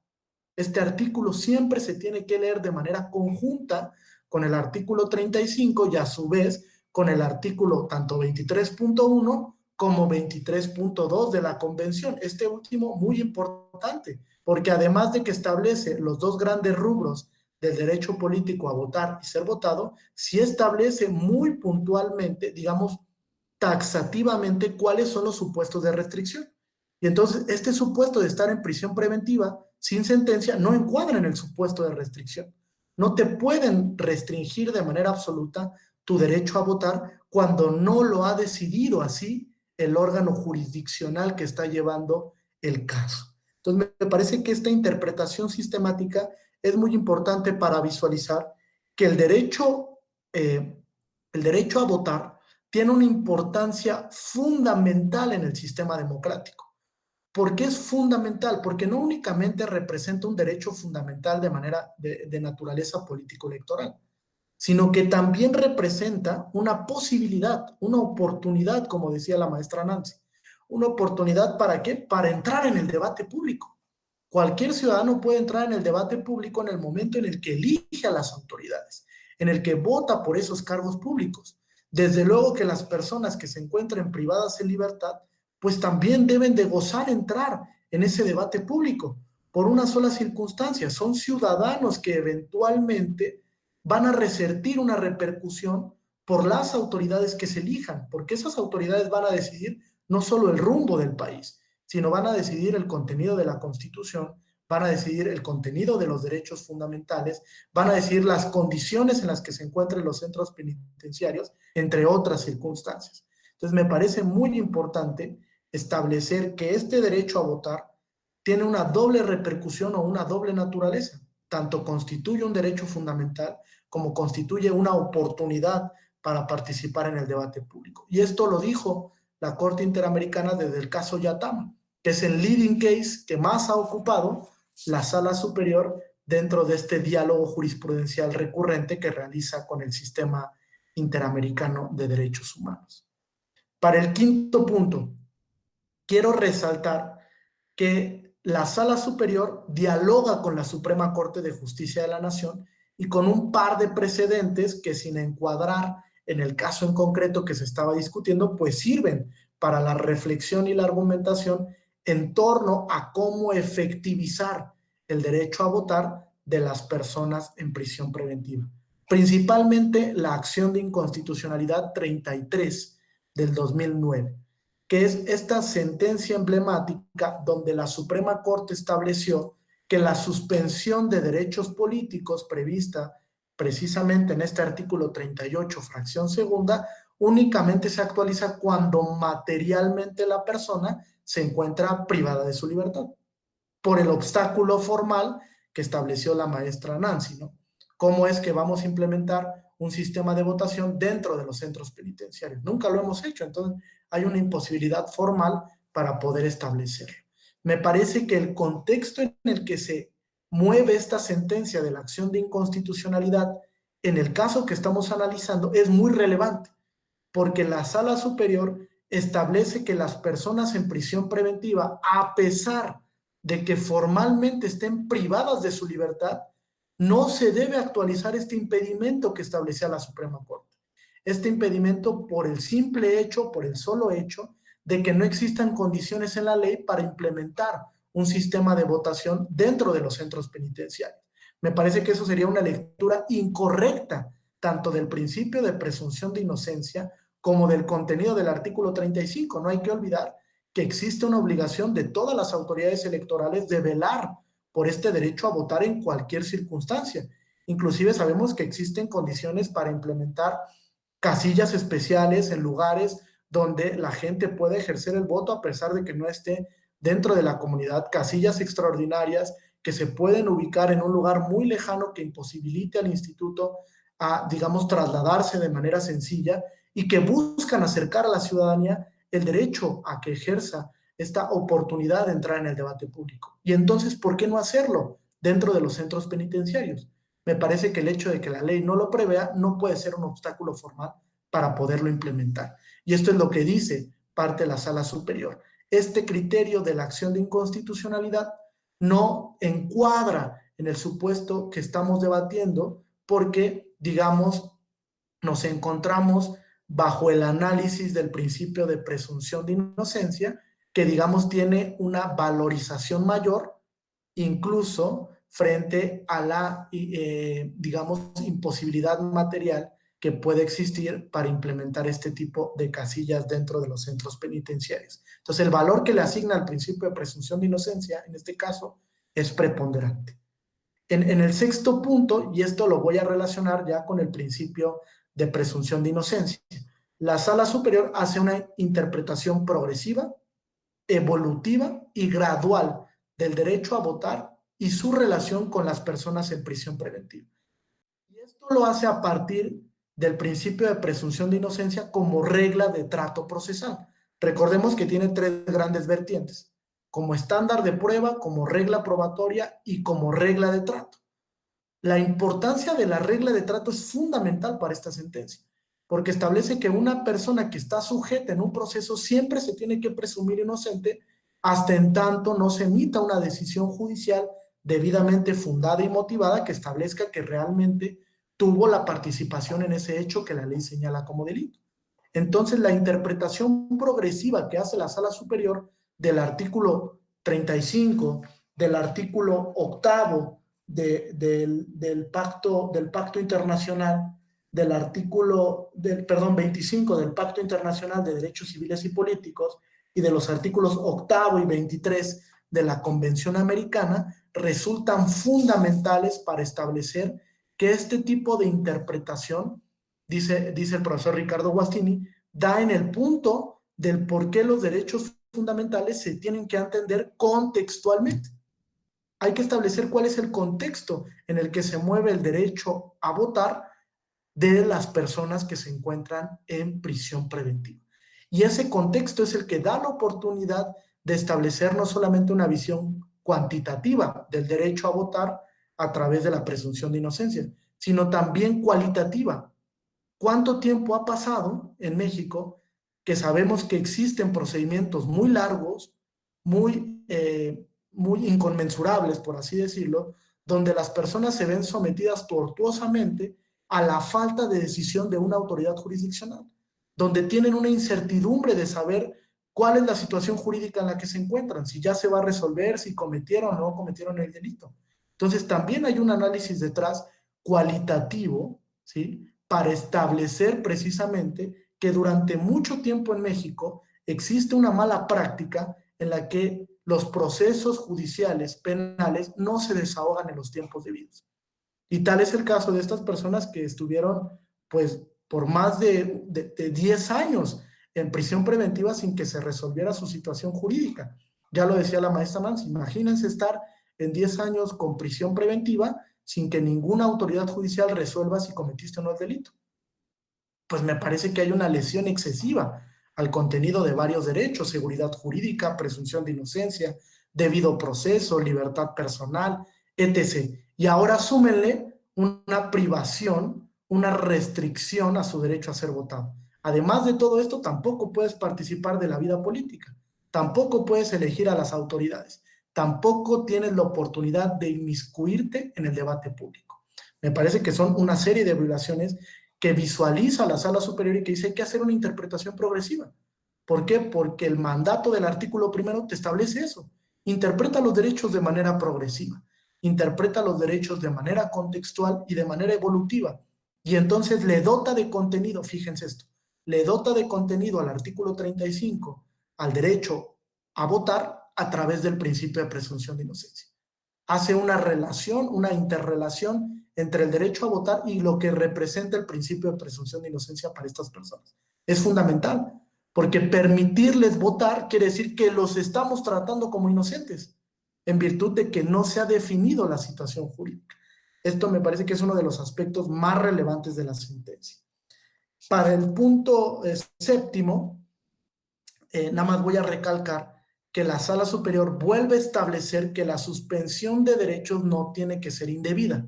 Este artículo siempre se tiene que leer de manera conjunta con el artículo 35 y a su vez con el artículo tanto 23.1 como 23.2 de la Convención. Este último muy importante, porque además de que establece los dos grandes rubros del derecho político a votar y ser votado, sí establece muy puntualmente, digamos, taxativamente cuáles son los supuestos de restricción. Y entonces este supuesto de estar en prisión preventiva sin sentencia no encuadra en el supuesto de restricción. No te pueden restringir de manera absoluta tu derecho a votar cuando no lo ha decidido así el órgano jurisdiccional que está llevando el caso. Entonces me parece que esta interpretación sistemática es muy importante para visualizar que el derecho a votar tiene una importancia fundamental en el sistema democrático. ¿Por qué es fundamental? Porque no únicamente representa un derecho fundamental de manera de naturaleza político-electoral, sino que también representa una posibilidad, una oportunidad, como decía la maestra Nancy. ¿Una oportunidad para qué? Para entrar en el debate público. Cualquier ciudadano puede entrar en el debate público en el momento en el que elige a las autoridades, en el que vota por esos cargos públicos. Desde luego que las personas que se encuentren privadas en libertad, pues también deben de gozar entrar en ese debate público por una sola circunstancia. Son ciudadanos que eventualmente van a resentir una repercusión por las autoridades que se elijan, porque esas autoridades van a decidir no solo el rumbo del país, sino van a decidir el contenido de la Constitución, van a decidir el contenido de los derechos fundamentales, van a decidir las condiciones en las que se encuentran los centros penitenciarios, entre otras circunstancias. Entonces me parece muy importante establecer que este derecho a votar tiene una doble repercusión o una doble naturaleza. Tanto constituye un derecho fundamental como constituye una oportunidad para participar en el debate público. Y esto lo dijo la Corte Interamericana desde el caso Yatama, que es el leading case que más ha ocupado la Sala Superior dentro de este diálogo jurisprudencial recurrente que realiza con el sistema interamericano de derechos humanos. Para el quinto punto, quiero resaltar que la Sala Superior dialoga con la Suprema Corte de Justicia de la Nación y con un par de precedentes que, sin encuadrar en el caso en concreto que se estaba discutiendo, pues sirven para la reflexión y la argumentación en torno a cómo efectivizar el derecho a votar de las personas en prisión preventiva. Principalmente la acción de inconstitucionalidad 33 del 2009, que es esta sentencia emblemática donde la Suprema Corte estableció que la suspensión de derechos políticos prevista precisamente en este artículo 38, fracción segunda, únicamente se actualiza cuando materialmente la persona se encuentra privada de su libertad, por el obstáculo formal que estableció la maestra Nancy, ¿no? ¿Cómo es que vamos a implementar un sistema de votación dentro de los centros penitenciarios? Nunca lo hemos hecho, entonces hay una imposibilidad formal para poder establecerlo. Me parece que el contexto en el que se mueve esta sentencia de la acción de inconstitucionalidad en el caso que estamos analizando es muy relevante, porque la Sala Superior establece que las personas en prisión preventiva, a pesar de que formalmente estén privadas de su libertad, no se debe actualizar este impedimento que establecía la Suprema Corte. Este impedimento por el simple hecho, por el solo hecho, de que no existan condiciones en la ley para implementar un sistema de votación dentro de los centros penitenciarios. Me parece que eso sería una lectura incorrecta, tanto del principio de presunción de inocencia como del contenido del artículo 35. No hay que olvidar que existe una obligación de todas las autoridades electorales de velar por este derecho a votar en cualquier circunstancia. Inclusive sabemos que existen condiciones para implementar casillas especiales en lugares donde la gente puede ejercer el voto a pesar de que no esté dentro de la comunidad, casillas extraordinarias que se pueden ubicar en un lugar muy lejano que imposibilite al instituto a, digamos, trasladarse de manera sencilla y que buscan acercar a la ciudadanía el derecho a que ejerza esta oportunidad de entrar en el debate público. Y entonces, ¿por qué no hacerlo dentro de los centros penitenciarios? Me parece que el hecho de que la ley no lo prevea no puede ser un obstáculo formal para poderlo implementar. Y esto es lo que dice parte de la Sala Superior. Este criterio de la acción de inconstitucionalidad no encuadra en el supuesto que estamos debatiendo porque, digamos, nos encontramos bajo el análisis del principio de presunción de inocencia, que, digamos, tiene una valorización mayor, incluso frente a la, digamos, imposibilidad material que puede existir para implementar este tipo de casillas dentro de los centros penitenciarios. Entonces, el valor que le asigna al principio de presunción de inocencia, en este caso, es preponderante. En el sexto punto, y esto lo voy a relacionar ya con el principio de presunción de inocencia, la Sala Superior hace una interpretación progresiva, evolutiva y gradual del derecho a votar y su relación con las personas en prisión preventiva. Y esto lo hace a partir del principio de presunción de inocencia como regla de trato procesal. Recordemos que tiene tres grandes vertientes: como estándar de prueba, como regla probatoria y como regla de trato. La importancia de la regla de trato es fundamental para esta sentencia, porque establece que una persona que está sujeta en un proceso siempre se tiene que presumir inocente hasta en tanto no se emita una decisión judicial debidamente fundada y motivada que establezca que realmente tuvo la participación en ese hecho que la ley señala como delito. Entonces, la interpretación progresiva que hace la Sala Superior del artículo 35, del artículo 8 del pacto internacional, del artículo, 25 del Pacto Internacional de Derechos Civiles y Políticos y de los artículos 8 y 23 de la Convención Americana, resultan fundamentales para establecer que este tipo de interpretación, dice el profesor Ricardo Guastini, da en el punto del por qué los derechos fundamentales se tienen que entender contextualmente. Hay que establecer cuál es el contexto en el que se mueve el derecho a votar de las personas que se encuentran en prisión preventiva. Y ese contexto es el que da la oportunidad de establecer no solamente una visión cuantitativa del derecho a votar a través de la presunción de inocencia, sino también cualitativa. ¿Cuánto tiempo ha pasado en México que sabemos que existen procedimientos muy largos, muy inconmensurables, por así decirlo, donde las personas se ven sometidas tortuosamente a la falta de decisión de una autoridad jurisdiccional, donde tienen una incertidumbre de saber cuál es la situación jurídica en la que se encuentran, si ya se va a resolver, si cometieron o no cometieron el delito? Entonces, también hay un análisis detrás cualitativo, ¿sí?, para establecer precisamente que durante mucho tiempo en México existe una mala práctica en la que los procesos judiciales penales no se desahogan en los tiempos debidos. Y tal es el caso de estas personas que estuvieron, pues, por más de 10 años en prisión preventiva sin que se resolviera su situación jurídica. Ya lo decía la maestra Nancy, imagínense estar en 10 años con prisión preventiva sin que ninguna autoridad judicial resuelva si cometiste o no el delito. Pues me parece que hay una lesión excesiva al contenido de varios derechos: seguridad jurídica, presunción de inocencia, debido proceso, libertad personal, etc. Y ahora súmenle una privación, una restricción a su derecho a ser votado. Además de todo esto, tampoco puedes participar de la vida política, tampoco puedes elegir a las autoridades, tampoco tienes la oportunidad de inmiscuirte en el debate público. Me parece que son una serie de violaciones que visualiza la Sala Superior y que dice que hay que hacer una interpretación progresiva. ¿Por qué? Porque el mandato del artículo primero te establece eso. Interpreta los derechos de manera progresiva, interpreta los derechos de manera contextual y de manera evolutiva. Y entonces le dota de contenido, fíjense esto, le dota de contenido al artículo 35, al derecho a votar a través del principio de presunción de inocencia. Hace una relación, una interrelación entre el derecho a votar y lo que representa el principio de presunción de inocencia para estas personas. Es fundamental, porque permitirles votar quiere decir que los estamos tratando como inocentes, en virtud de que no se ha definido la situación jurídica. Esto me parece que es uno de los aspectos más relevantes de la sentencia. Para el punto séptimo, nada más voy a recalcar que la Sala Superior vuelve a establecer que la suspensión de derechos no tiene que ser indebida.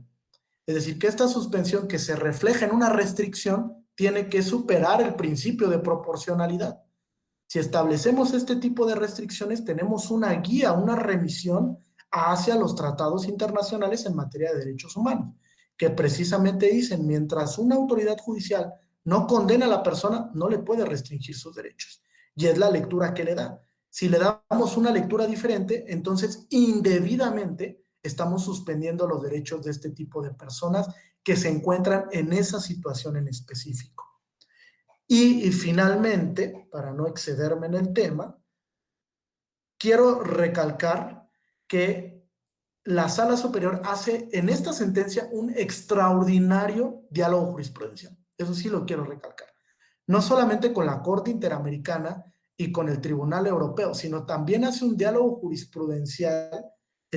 Es decir, que esta suspensión que se refleja en una restricción tiene que superar el principio de proporcionalidad. Si establecemos este tipo de restricciones, tenemos una guía, una remisión hacia los tratados internacionales en materia de derechos humanos, que precisamente dicen, mientras una autoridad judicial no condena a la persona, no le puede restringir sus derechos. Y es la lectura que le da. Si le damos una lectura diferente, entonces indebidamente estamos suspendiendo los derechos de este tipo de personas que se encuentran en esa situación en específico. Y finalmente, para no excederme en el tema, quiero recalcar que la Sala Superior hace en esta sentencia un extraordinario diálogo jurisprudencial. Eso sí lo quiero recalcar. No solamente con la Corte Interamericana y con el Tribunal Europeo, sino también hace un diálogo jurisprudencial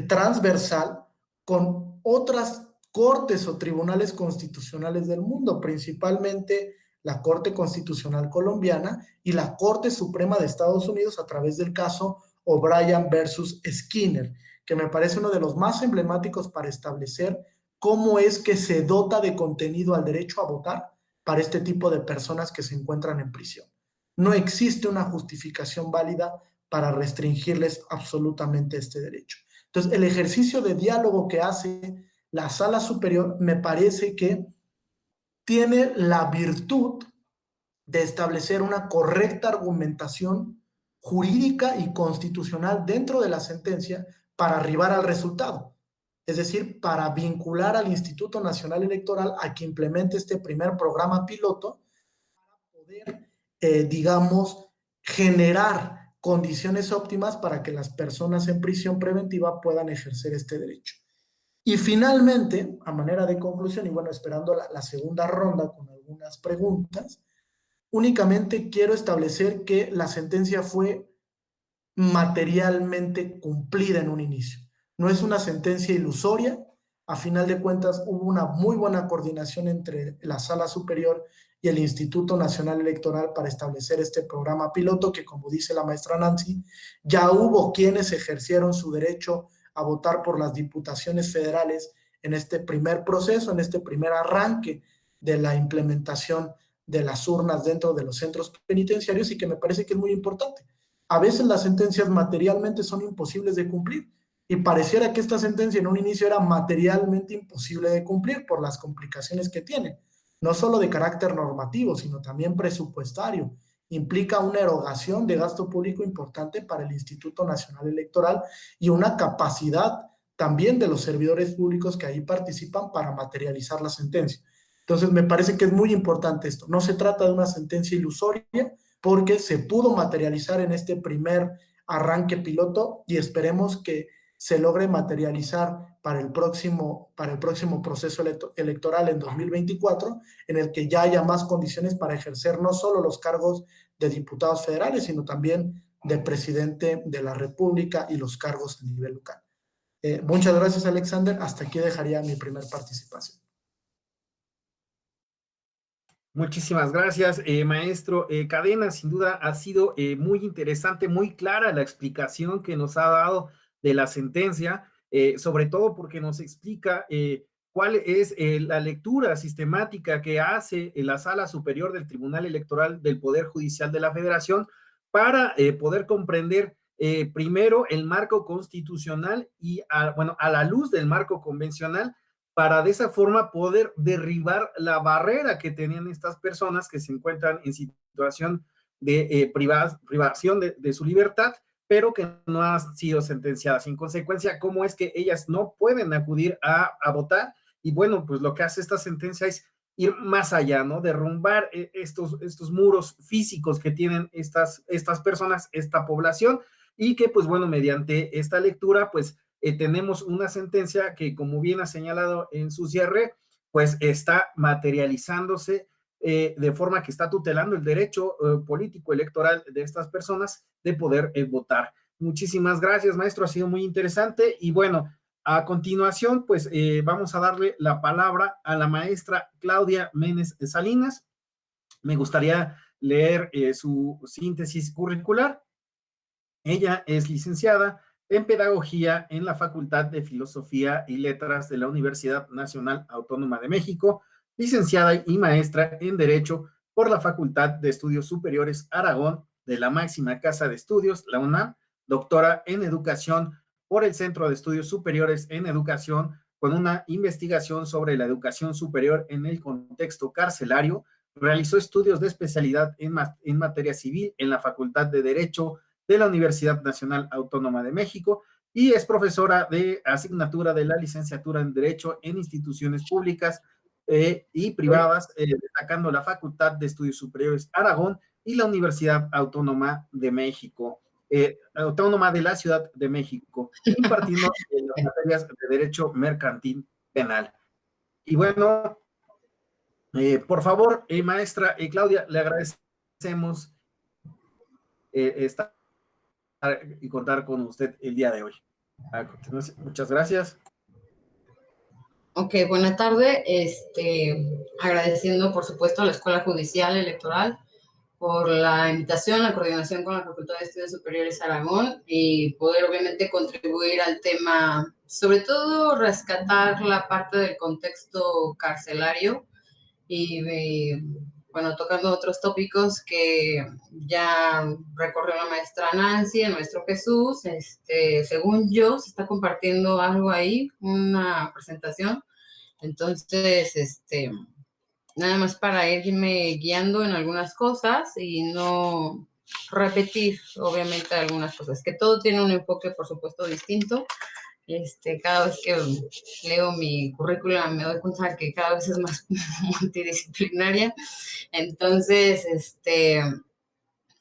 transversal con otras cortes o tribunales constitucionales del mundo, principalmente la Corte Constitucional Colombiana y la Corte Suprema de Estados Unidos a través del caso O'Brien versus Skinner, que me parece uno de los más emblemáticos para establecer cómo es que se dota de contenido al derecho a votar para este tipo de personas que se encuentran en prisión. No existe una justificación válida para restringirles absolutamente este derecho. Entonces, el ejercicio de diálogo que hace la Sala Superior me parece que tiene la virtud de establecer una correcta argumentación jurídica y constitucional dentro de la sentencia para arribar al resultado. Es decir, para vincular al Instituto Nacional Electoral a que implemente este primer programa piloto para poder, digamos, generar condiciones óptimas para que las personas en prisión preventiva puedan ejercer este derecho. Y finalmente, a manera de conclusión, y bueno, esperando la segunda ronda con algunas preguntas, únicamente quiero establecer que la sentencia fue materialmente cumplida en un inicio. No es una sentencia ilusoria. A final de cuentas, hubo una muy buena coordinación entre la Sala Superior y el Instituto Nacional Electoral para establecer este programa piloto que, como dice la maestra Nancy, ya hubo quienes ejercieron su derecho a votar por las diputaciones federales en este primer proceso, en este primer arranque de la implementación de las urnas dentro de los centros penitenciarios, y que me parece que es muy importante. A veces las sentencias materialmente son imposibles de cumplir, y pareciera que esta sentencia en un inicio era materialmente imposible de cumplir por las complicaciones que tiene, no solo de carácter normativo, sino también presupuestario. Implica una erogación de gasto público importante para el Instituto Nacional Electoral y una capacidad también de los servidores públicos que ahí participan para materializar la sentencia. Entonces, me parece que es muy importante esto. No se trata de una sentencia ilusoria, porque se pudo materializar en este primer arranque piloto, y esperemos que se logre materializar para el próximo proceso electoral en 2024, en el que ya haya más condiciones para ejercer no solo los cargos de diputados federales, sino también de presidente de la República y los cargos a nivel local. Muchas gracias, Alexander. Hasta aquí dejaría mi primer participación. Muchísimas gracias, maestro Cadena. Sin duda ha sido muy interesante, muy clara la explicación que nos ha dado de la sentencia, sobre todo porque nos explica cuál es la lectura sistemática que hace la Sala Superior del Tribunal Electoral del Poder Judicial de la Federación para poder comprender primero el marco constitucional y, a la luz del marco convencional, para de esa forma poder derribar la barrera que tenían estas personas que se encuentran en situación de privación de su libertad, pero que no han sido sentenciadas. En consecuencia, ¿cómo es que ellas no pueden acudir a votar? Y bueno, pues lo que hace esta sentencia es ir más allá, ¿no? Derrumbar estos muros físicos que tienen estas personas, esta población, y que, pues bueno, mediante esta lectura, pues tenemos una sentencia que, como bien ha señalado en su cierre, pues está materializándose de forma que está tutelando el derecho político electoral de estas personas de poder votar. Muchísimas gracias, maestro, ha sido muy interesante. Y bueno, a continuación, pues vamos a darle la palabra a la maestra Claudia Menes Salinas. Me gustaría leer su síntesis curricular. Ella es licenciada en Pedagogía en la Facultad de Filosofía y Letras de la Universidad Nacional Autónoma de México, licenciada y maestra en Derecho por la Facultad de Estudios Superiores Aragón de la máxima casa de estudios, la UNAM, doctora en Educación por el Centro de Estudios Superiores en Educación, con una investigación sobre la educación superior en el contexto carcelario. Realizó estudios de especialidad en materia civil en la Facultad de Derecho de la Universidad Nacional Autónoma de México y es profesora de asignatura de la licenciatura en Derecho en instituciones públicas y privadas, destacando la Facultad de Estudios Superiores Aragón y la Universidad Autónoma de México, Autónoma de la Ciudad de México, impartiendo las materias de Derecho Mercantil Penal. Y bueno, por favor, maestra Claudia, le agradecemos estar y contar con usted el día de hoy. A continuación, muchas gracias. Ok, buena tarde. Agradeciendo, por supuesto, a la Escuela Judicial Electoral por la invitación, la coordinación con la Facultad de Estudios Superiores Aragón y poder, obviamente, contribuir al tema, sobre todo, rescatar la parte del contexto carcelario y bueno, tocando otros tópicos que ya recorrió la maestra Nancy, el maestro Jesús. Según yo, se está compartiendo algo ahí, una presentación. Entonces, nada más para irme guiando en algunas cosas y no repetir, obviamente, algunas cosas, que todo tiene un enfoque, por supuesto, distinto. Cada vez que leo mi currícula me doy cuenta que cada vez es más multidisciplinaria. Entonces,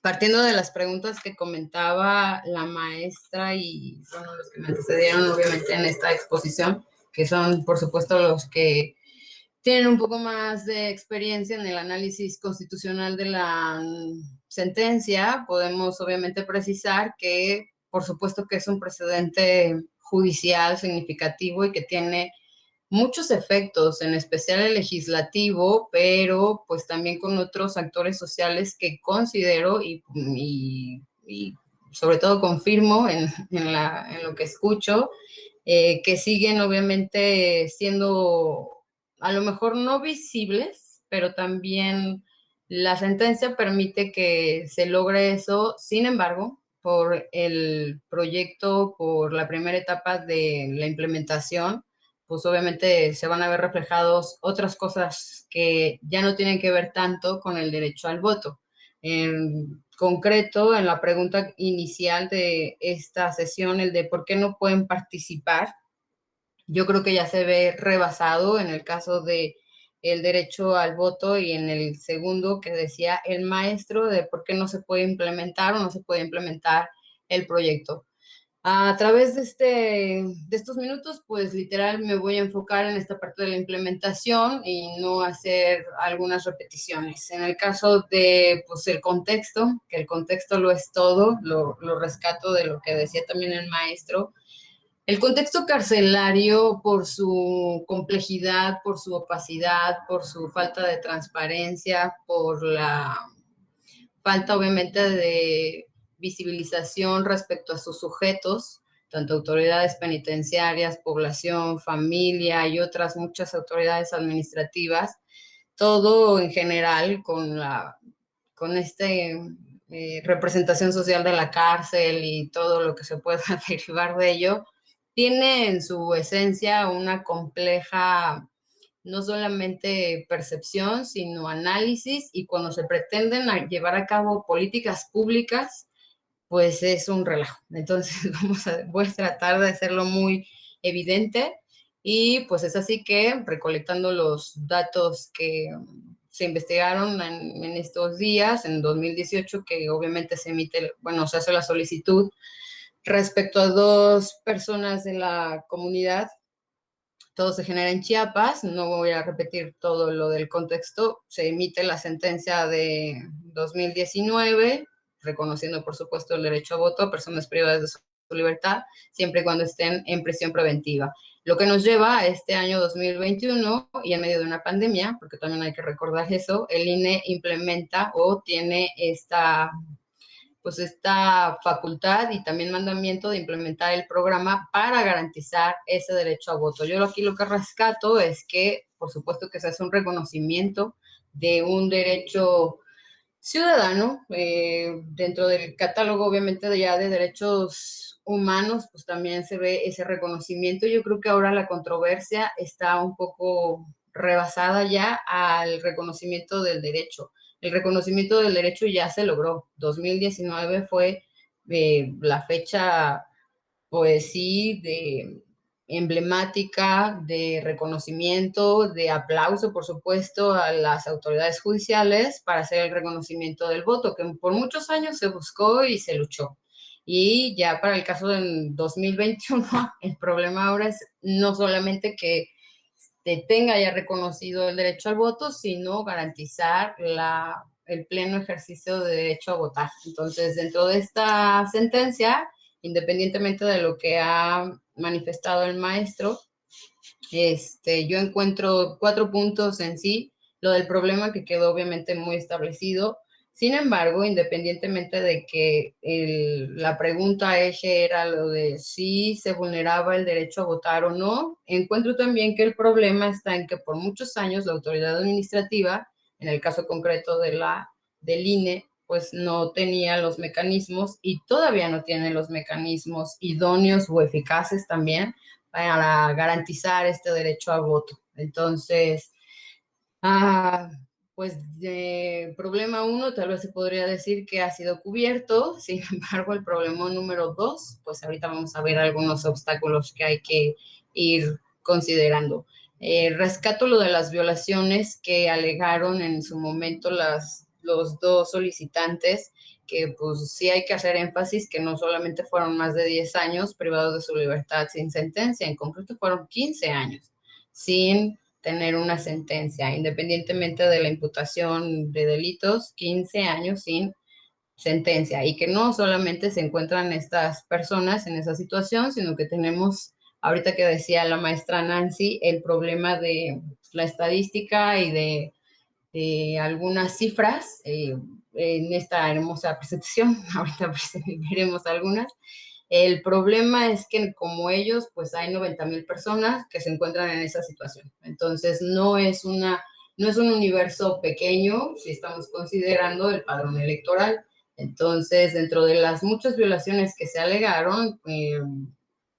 partiendo de las preguntas que comentaba la maestra y, bueno, los que me antecedieron, obviamente, en esta exposición, que son, por supuesto, los que tienen un poco más de experiencia en el análisis constitucional de la sentencia, podemos, obviamente, precisar que, por supuesto, que es un precedente judicial significativo y que tiene muchos efectos, en especial el legislativo, pero pues también con otros actores sociales que considero y sobre todo confirmo en lo que escucho, que siguen obviamente siendo a lo mejor no visibles, pero también la sentencia permite que se logre eso. Sin embargo, por el proyecto, por la primera etapa de la implementación, pues obviamente se van a ver reflejados otras cosas que ya no tienen que ver tanto con el derecho al voto. En concreto, en la pregunta inicial de esta sesión, el de por qué no pueden participar, yo creo que ya se ve rebasado en el caso de el derecho al voto y en el segundo que decía el maestro de por qué no se puede implementar o no se puede implementar el proyecto. A través de estos minutos, pues literal me voy a enfocar en esta parte de la implementación y no hacer algunas repeticiones. En el caso de pues, el contexto, que el contexto lo es todo, lo rescato de lo que decía también el maestro. El contexto carcelario, por su complejidad, por su opacidad, por su falta de transparencia, por la falta obviamente de visibilización respecto a sus sujetos, tanto autoridades penitenciarias, población, familia y otras muchas autoridades administrativas, todo en general con representación social de la cárcel y todo lo que se pueda derivar de ello, tiene en su esencia una compleja no solamente percepción, sino análisis, y cuando se pretenden llevar a cabo políticas públicas, pues es un relajo. Entonces voy a tratar de hacerlo muy evidente y pues es así que recolectando los datos que se investigaron en estos días, en 2018, que obviamente se hace la solicitud respecto a 2 personas de la comunidad Todo se genera en Chiapas, no voy a repetir todo lo del contexto. Se emite la sentencia de 2019, reconociendo, por supuesto, el derecho a voto a personas privadas de su libertad, siempre y cuando estén en prisión preventiva. Lo que nos lleva a este año 2021 y en medio de una pandemia, porque también hay que recordar eso, el INE implementa o tiene esta facultad y también mandamiento de implementar el programa para garantizar ese derecho a voto. Yo aquí lo que rescato es que, por supuesto, que se hace un reconocimiento de un derecho ciudadano dentro del catálogo, obviamente, de derechos humanos, pues también se ve ese reconocimiento. Yo creo que ahora la controversia está un poco rebasada ya al reconocimiento del derecho. El reconocimiento del derecho ya se logró. 2019 fue la fecha, pues sí, de emblemática, de reconocimiento, de aplauso, por supuesto, a las autoridades judiciales para hacer el reconocimiento del voto, que por muchos años se buscó y se luchó. Y ya para el caso del 2021, el problema ahora es no solamente que tenga ya reconocido el derecho al voto, sino garantizar el pleno ejercicio de derecho a votar. Entonces, dentro de esta sentencia, independientemente de lo que ha manifestado el maestro, yo encuentro 4 puntos en sí. Lo del problema que quedó obviamente muy establecido. Sin embargo, independientemente de que la pregunta eje era lo de si se vulneraba el derecho a votar o no, encuentro también que el problema está en que por muchos años la autoridad administrativa, en el caso concreto del INE, pues no tenía los mecanismos y todavía no tiene los mecanismos idóneos o eficaces también para garantizar este derecho al voto. Entonces, pues problema 1 tal vez se podría decir que ha sido cubierto. Sin embargo, el problema número 2, pues ahorita vamos a ver algunos obstáculos que hay que ir considerando. Rescato lo de las violaciones que alegaron en su momento los 2 solicitantes, que pues sí hay que hacer énfasis que no solamente fueron más de 10 años privados de su libertad sin sentencia, en concreto fueron 15 años sin tener una sentencia, independientemente de la imputación de delitos, 15 años sin sentencia, y que no solamente se encuentran estas personas en esa situación, sino que tenemos, ahorita que decía la maestra Nancy, el problema de la estadística y de algunas cifras en esta hermosa presentación. Ahorita veremos algunas. El problema es que como ellos, pues hay 90,000 personas que se encuentran en esa situación. Entonces, no es un universo pequeño si estamos considerando el padrón electoral. Entonces, dentro de las muchas violaciones que se alegaron,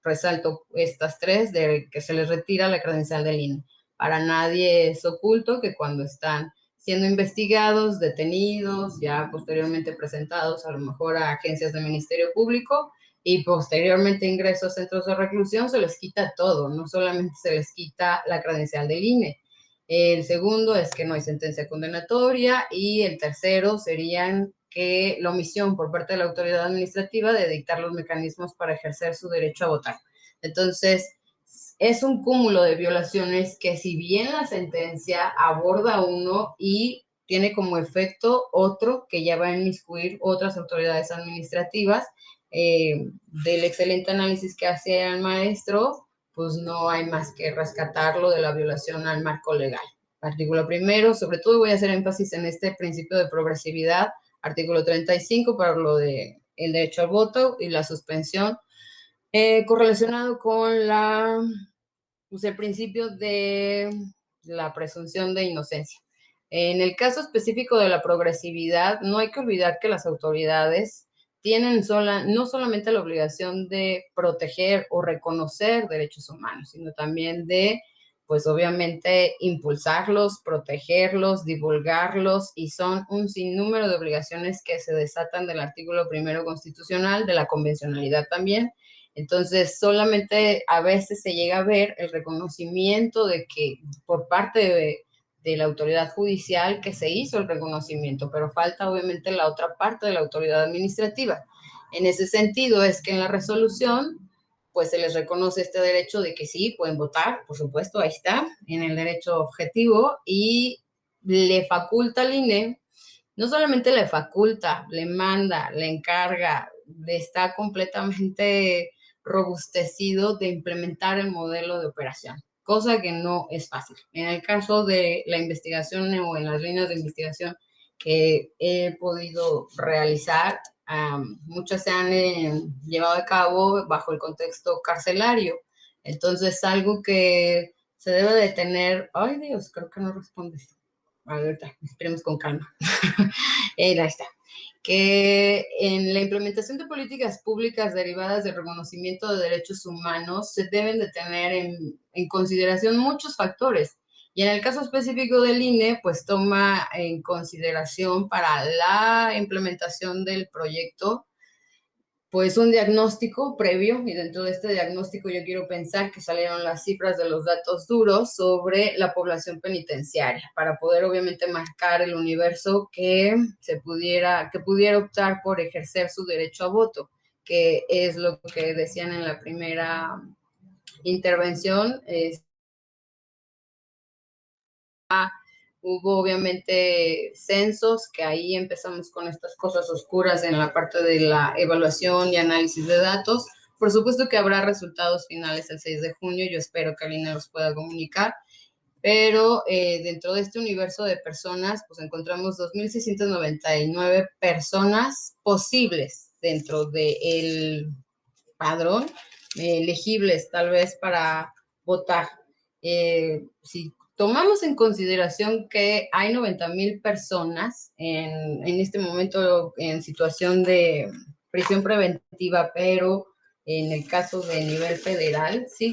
resalto estas 3, de que se les retira la credencial del INE. Para nadie es oculto que cuando están siendo investigados, detenidos, ya posteriormente presentados a lo mejor a agencias del Ministerio Público y posteriormente ingresos a centros de reclusión, se les quita todo, no solamente se les quita la credencial del INE. El segundo es que no hay sentencia condenatoria y el tercero serían que la omisión por parte de la autoridad administrativa de dictar los mecanismos para ejercer su derecho a votar. Entonces, es un cúmulo de violaciones que si bien la sentencia aborda uno y tiene como efecto otro que ya va a inmiscuir otras autoridades administrativas, del excelente análisis que hace el maestro, pues no hay más que rescatarlo de la violación al marco legal. Artículo primero, sobre todo voy a hacer énfasis en este principio de progresividad, artículo 35 para lo de el derecho al voto y la suspensión, correlacionado con el principio de la presunción de inocencia. En el caso específico de la progresividad, no hay que olvidar que las autoridades tienen no solamente la obligación de proteger o reconocer derechos humanos, sino también de, pues obviamente, impulsarlos, protegerlos, divulgarlos, y son un sinnúmero de obligaciones que se desatan del artículo 1 constitucional, de la convencionalidad también. Entonces, solamente a veces se llega a ver el reconocimiento de que por parte de la autoridad judicial que se hizo el reconocimiento, pero falta obviamente la otra parte de la autoridad administrativa. En ese sentido es que en la resolución pues se les reconoce este derecho de que sí, pueden votar, por supuesto, ahí está, en el derecho objetivo, y le faculta al INE, no solamente le faculta, le manda, le encarga, está completamente robustecido de implementar el modelo de operación, cosa que no es fácil. En el caso de la investigación o en las líneas de investigación que he podido realizar, muchas se han llevado a cabo bajo el contexto carcelario. Entonces, algo que se debe de tener, ay Dios, creo que no respondes. Ahorita, esperemos con calma. Ahí está. Que en la implementación de políticas públicas derivadas del reconocimiento de derechos humanos se deben de tener en consideración muchos factores. Y en el caso específico del INE, pues toma en consideración para la implementación del proyecto pues un diagnóstico previo, y dentro de este diagnóstico yo quiero pensar que salieron las cifras de los datos duros sobre la población penitenciaria, para poder obviamente marcar el universo que pudiera optar por ejercer su derecho a voto, que es lo que decían en la primera intervención. Hubo obviamente censos, que ahí empezamos con estas cosas oscuras en la parte de la evaluación y análisis de datos. Por supuesto que habrá resultados finales el 6 de junio, yo espero que Alina los pueda comunicar, pero dentro de este universo de personas, pues encontramos 2.699 personas posibles dentro del padrón, elegibles tal vez para votar. Si tomamos en consideración que hay 90,000 personas en este momento en situación de prisión preventiva, pero en el caso de nivel federal, sí,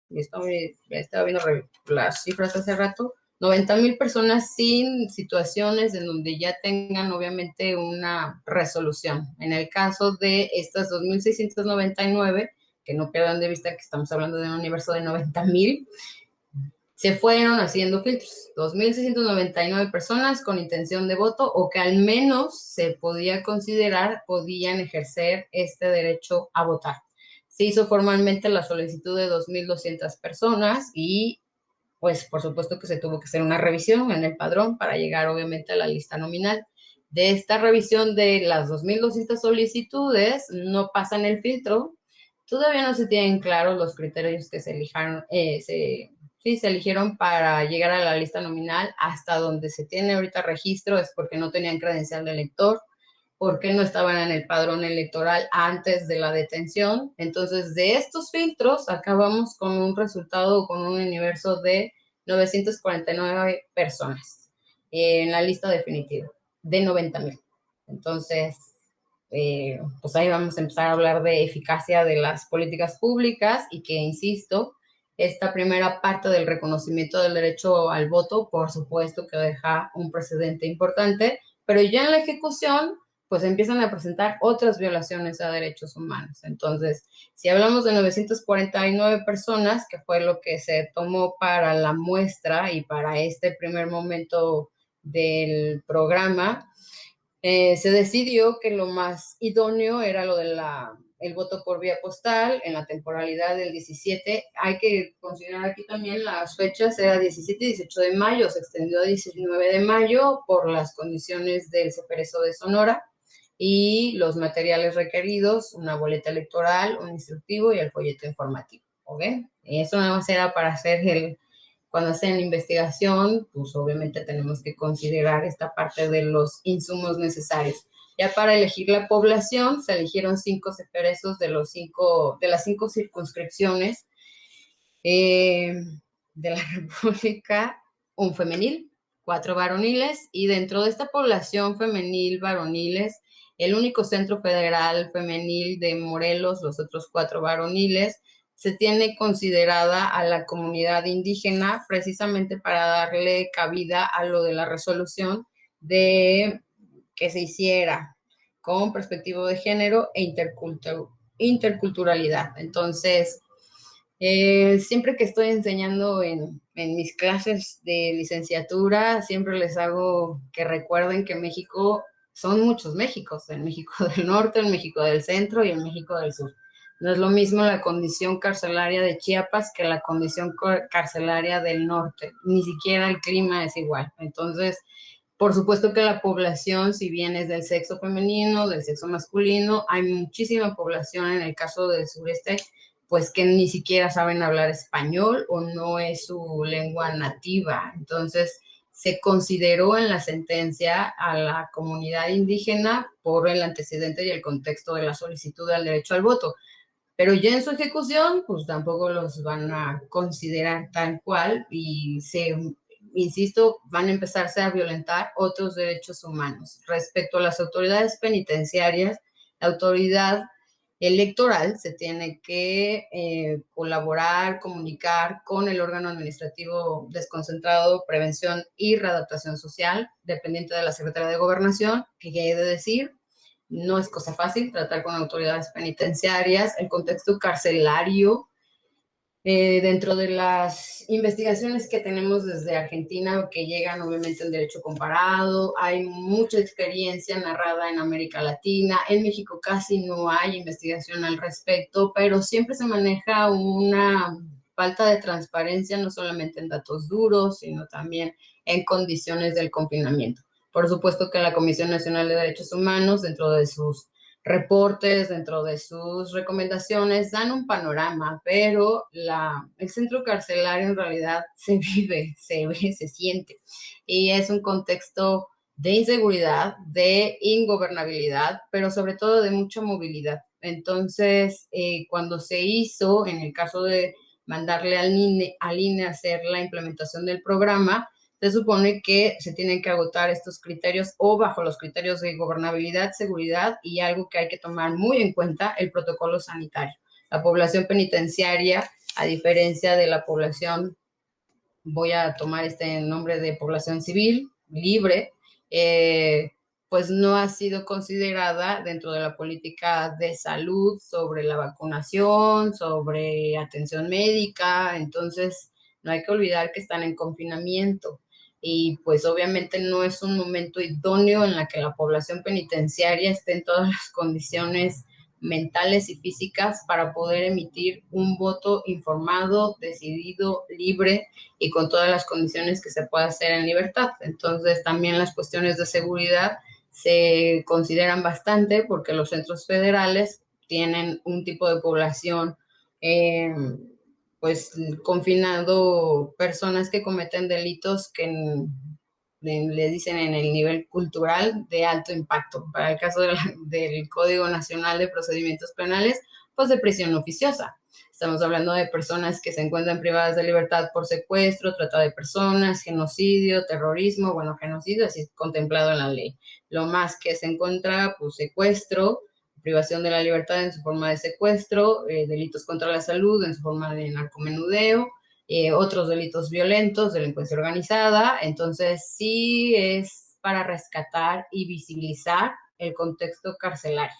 estaba viendo las cifras hace rato, 90,000 personas sin situaciones en donde ya tengan obviamente una resolución. En el caso de estas 2.699, que no pierdan de vista que estamos hablando de un universo de 90,000, se fueron haciendo filtros. 2.699 personas con intención de voto o que al menos se podía considerar podían ejercer este derecho a votar. Se hizo formalmente la solicitud de 2.200 personas y pues por supuesto que se tuvo que hacer una revisión en el padrón para llegar obviamente a la lista nominal. De esta revisión de las 2.200 solicitudes no pasan el filtro, todavía no se tienen claros los criterios que se eligieron para llegar a la lista nominal. Hasta donde se tiene ahorita registro es porque no tenían credencial de elector, porque no estaban en el padrón electoral antes de la detención. Entonces, de estos filtros, acabamos con un resultado, con un universo de 949 personas en la lista definitiva, de 90,000. Entonces, pues ahí vamos a empezar a hablar de eficacia de las políticas públicas y que, insisto, esta primera parte del reconocimiento del derecho al voto, por supuesto que deja un precedente importante, pero ya en la ejecución, pues empiezan a presentar otras violaciones a derechos humanos. Entonces, si hablamos de 949 personas, que fue lo que se tomó para la muestra y para este primer momento del programa, se decidió que lo más idóneo era lo de el voto por vía postal en la temporalidad del 17. Hay que considerar aquí también las fechas, era 17 y 18 de mayo, se extendió a 19 de mayo por las condiciones del CEPERESO de Sonora y los materiales requeridos, una boleta electoral, un instructivo y el folleto informativo. ¿Ok? Eso nada más era para hacer cuando hacen investigación, pues obviamente tenemos que considerar esta parte de los insumos necesarios. Ya para elegir la población, se eligieron 5 CEPERESOs de las 5 circunscripciones de la República, un femenil, 4 varoniles, y dentro de esta población femenil varoniles, el único centro federal femenil de Morelos, los otros 4 varoniles, se tiene considerada a la comunidad indígena precisamente para darle cabida a lo de la resolución de que se hiciera con perspectiva de género e interculturalidad. Entonces, siempre que estoy enseñando en mis clases de licenciatura, siempre les hago que recuerden que México son muchos Méxicos, el México del norte, el México del centro y el México del sur. No es lo mismo la condición carcelaria de Chiapas que la condición carcelaria del norte. Ni siquiera el clima es igual. Entonces, por supuesto que la población, si bien es del sexo femenino, del sexo masculino, hay muchísima población en el caso del sureste, pues que ni siquiera saben hablar español o no es su lengua nativa. Entonces, se consideró en la sentencia a la comunidad indígena por el antecedente y el contexto de la solicitud del derecho al voto. Pero ya en su ejecución, pues tampoco los van a considerar tal cual y insisto, van a empezarse a violentar otros derechos humanos. Respecto a las autoridades penitenciarias, la autoridad electoral se tiene que colaborar, comunicar con el órgano administrativo desconcentrado, prevención y readaptación social, dependiente de la Secretaría de Gobernación, que he de decir, no es cosa fácil tratar con autoridades penitenciarias, el contexto carcelario. Dentro de las investigaciones que tenemos desde Argentina, que llegan obviamente en derecho comparado, hay mucha experiencia narrada en América Latina. En México casi no hay investigación al respecto, pero siempre se maneja una falta de transparencia, no solamente en datos duros, sino también en condiciones del confinamiento. Por supuesto que la Comisión Nacional de Derechos Humanos, dentro de sus reportes, dentro de sus recomendaciones, dan un panorama, pero el centro carcelario en realidad se vive, se ve, se siente. Y es un contexto de inseguridad, de ingobernabilidad, pero sobre todo de mucha movilidad. Entonces, cuando se hizo, en el caso de mandarle al INE a hacer la implementación del programa, se supone que se tienen que agotar estos criterios o bajo los criterios de gobernabilidad, seguridad y algo que hay que tomar muy en cuenta, el protocolo sanitario. La población penitenciaria, a diferencia de la población, voy a tomar este nombre de población civil, libre, pues no ha sido considerada dentro de la política de salud sobre la vacunación, sobre atención médica. Entonces, no hay que olvidar que están en confinamiento y pues obviamente no es un momento idóneo en la que la población penitenciaria esté en todas las condiciones mentales y físicas para poder emitir un voto informado, decidido, libre y con todas las condiciones que se pueda hacer en libertad. Entonces también las cuestiones de seguridad se consideran bastante porque los centros federales tienen un tipo de población pues confinado personas que cometen delitos que le dicen en el nivel cultural de alto impacto. Para el caso del Código Nacional de Procedimientos Penales, pues de prisión oficiosa. Estamos hablando de personas que se encuentran privadas de libertad por secuestro, trata de personas, genocidio, terrorismo, bueno, genocidio así es contemplado en la ley. Lo más que se encuentra, pues secuestro, privación de la libertad en su forma de secuestro, delitos contra la salud en su forma de narcomenudeo, otros delitos violentos, delincuencia organizada. Entonces sí es para rescatar y visibilizar el contexto carcelario.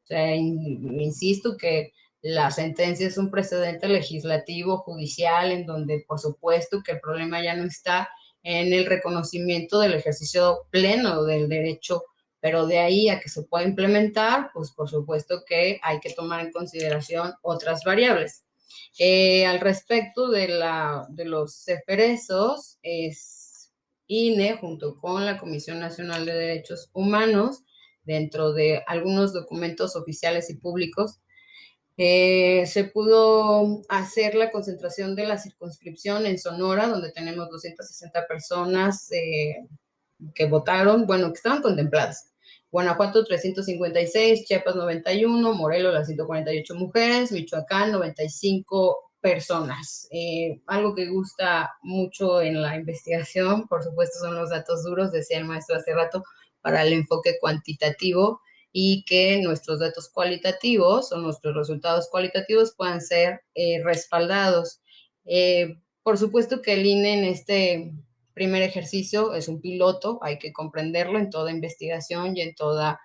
O sea, insisto que la sentencia es un precedente legislativo, judicial, en donde por supuesto que el problema ya no está en el reconocimiento del ejercicio pleno del derecho, pero de ahí a que se pueda implementar, pues por supuesto que hay que tomar en consideración otras variables. Al respecto de los ceferesos, es INE junto con la Comisión Nacional de Derechos Humanos, dentro de algunos documentos oficiales y públicos, se pudo hacer la concentración de la circunscripción en Sonora, donde tenemos 260 personas que votaron, bueno, que estaban contempladas. Guanajuato 356, Chiapas 91, Morelos las 148 mujeres, Michoacán 95 personas. Algo que gusta mucho en la investigación, por supuesto, son los datos duros, decía el maestro hace rato, para el enfoque cuantitativo y que nuestros datos cualitativos o nuestros resultados cualitativos puedan ser respaldados. Por supuesto que el INE en este primer ejercicio es un piloto, hay que comprenderlo en toda investigación y en toda,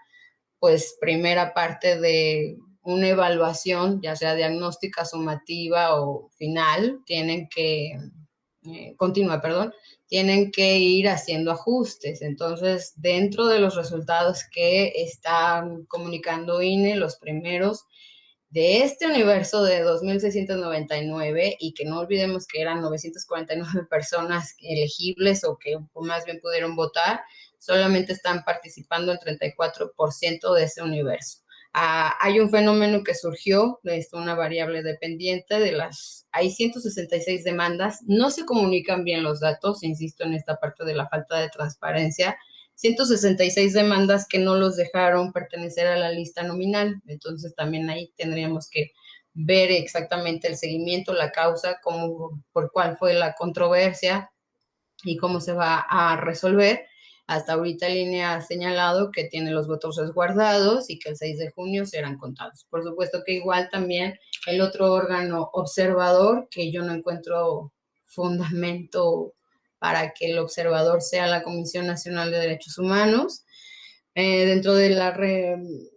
pues, primera parte de una evaluación, ya sea diagnóstica, sumativa o final, tienen que, continua, perdón, tienen que ir haciendo ajustes. Entonces, dentro de los resultados que están comunicando INE, los primeros, de este universo de 2.699, y que no olvidemos que eran 949 personas elegibles o que más bien pudieron votar, solamente están participando el 34% de ese universo. Hay un fenómeno que surgió, una variable dependiente hay 166 demandas, no se comunican bien los datos, insisto en esta parte de la falta de transparencia, 166 demandas que no los dejaron pertenecer a la lista nominal, entonces también ahí tendríamos que ver exactamente el seguimiento, la causa, por cuál fue la controversia y cómo se va a resolver. Hasta ahorita el INE ha señalado que tiene los votos resguardados y que el 6 de junio serán contados. Por supuesto que igual también el otro órgano observador, que yo no encuentro fundamento para que el observador sea la Comisión Nacional de Derechos Humanos, dentro de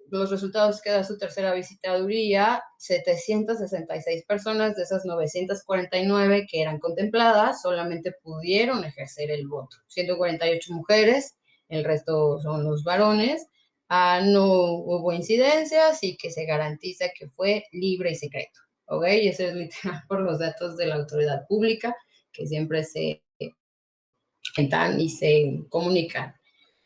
los resultados que da su tercera visitaduría, 766 personas de esas 949 que eran contempladas solamente pudieron ejercer el voto. 148 mujeres, el resto son los varones. No hubo incidencias y que se garantiza que fue libre y secreto. ¿Ok? Y eso es literal por los datos de la autoridad pública que siempre se cuentan y se comunican.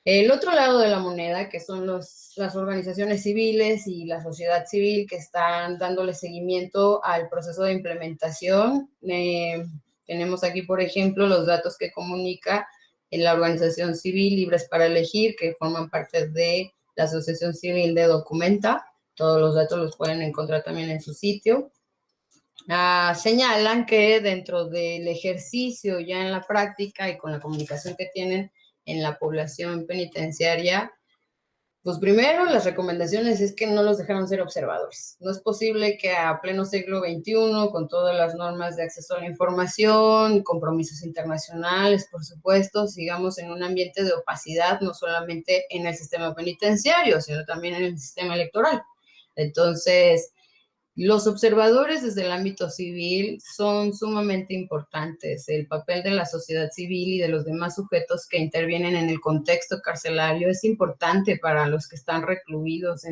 El otro lado de la moneda, que son las organizaciones civiles y la sociedad civil que están dándole seguimiento al proceso de implementación. Tenemos aquí, por ejemplo, los datos que comunica en la organización civil Libres para Elegir, que forman parte de la Asociación Civil de Documenta. Todos los datos los pueden encontrar también en su sitio. Señalan que dentro del ejercicio ya en la práctica y con la comunicación que tienen en la población penitenciaria, pues primero las recomendaciones es que no los dejaron ser observadores. No es posible que a pleno siglo XXI, con todas las normas de acceso a la información, compromisos internacionales, por supuesto, sigamos en un ambiente de opacidad, no solamente en el sistema penitenciario, sino también en el sistema electoral. Entonces, los observadores desde el ámbito civil son sumamente importantes. El papel de la sociedad civil y de los demás sujetos que intervienen en el contexto carcelario es importante para los que están recluidos.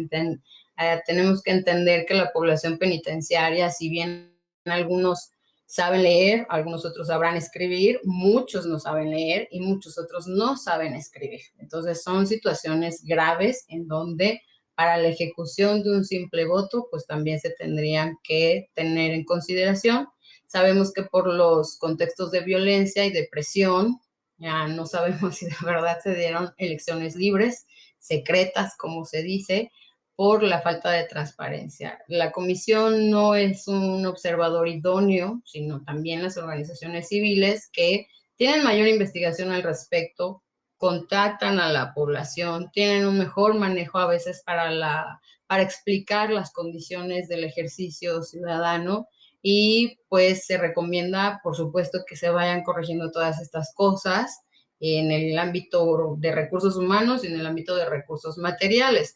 Tenemos que entender que la población penitenciaria, si bien algunos saben leer, algunos otros sabrán escribir, muchos no saben leer y muchos otros no saben escribir. Entonces son situaciones graves en donde para la ejecución de un simple voto, pues también se tendrían que tener en consideración. Sabemos que por los contextos de violencia y de presión, ya no sabemos si de verdad se dieron elecciones libres, secretas, como se dice, por la falta de transparencia. La comisión no es un observador idóneo, sino también las organizaciones civiles que tienen mayor investigación al respecto, contactan a la población, tienen un mejor manejo a veces para explicar las condiciones del ejercicio ciudadano y pues se recomienda, por supuesto, que se vayan corrigiendo todas estas cosas en el ámbito de recursos humanos y en el ámbito de recursos materiales.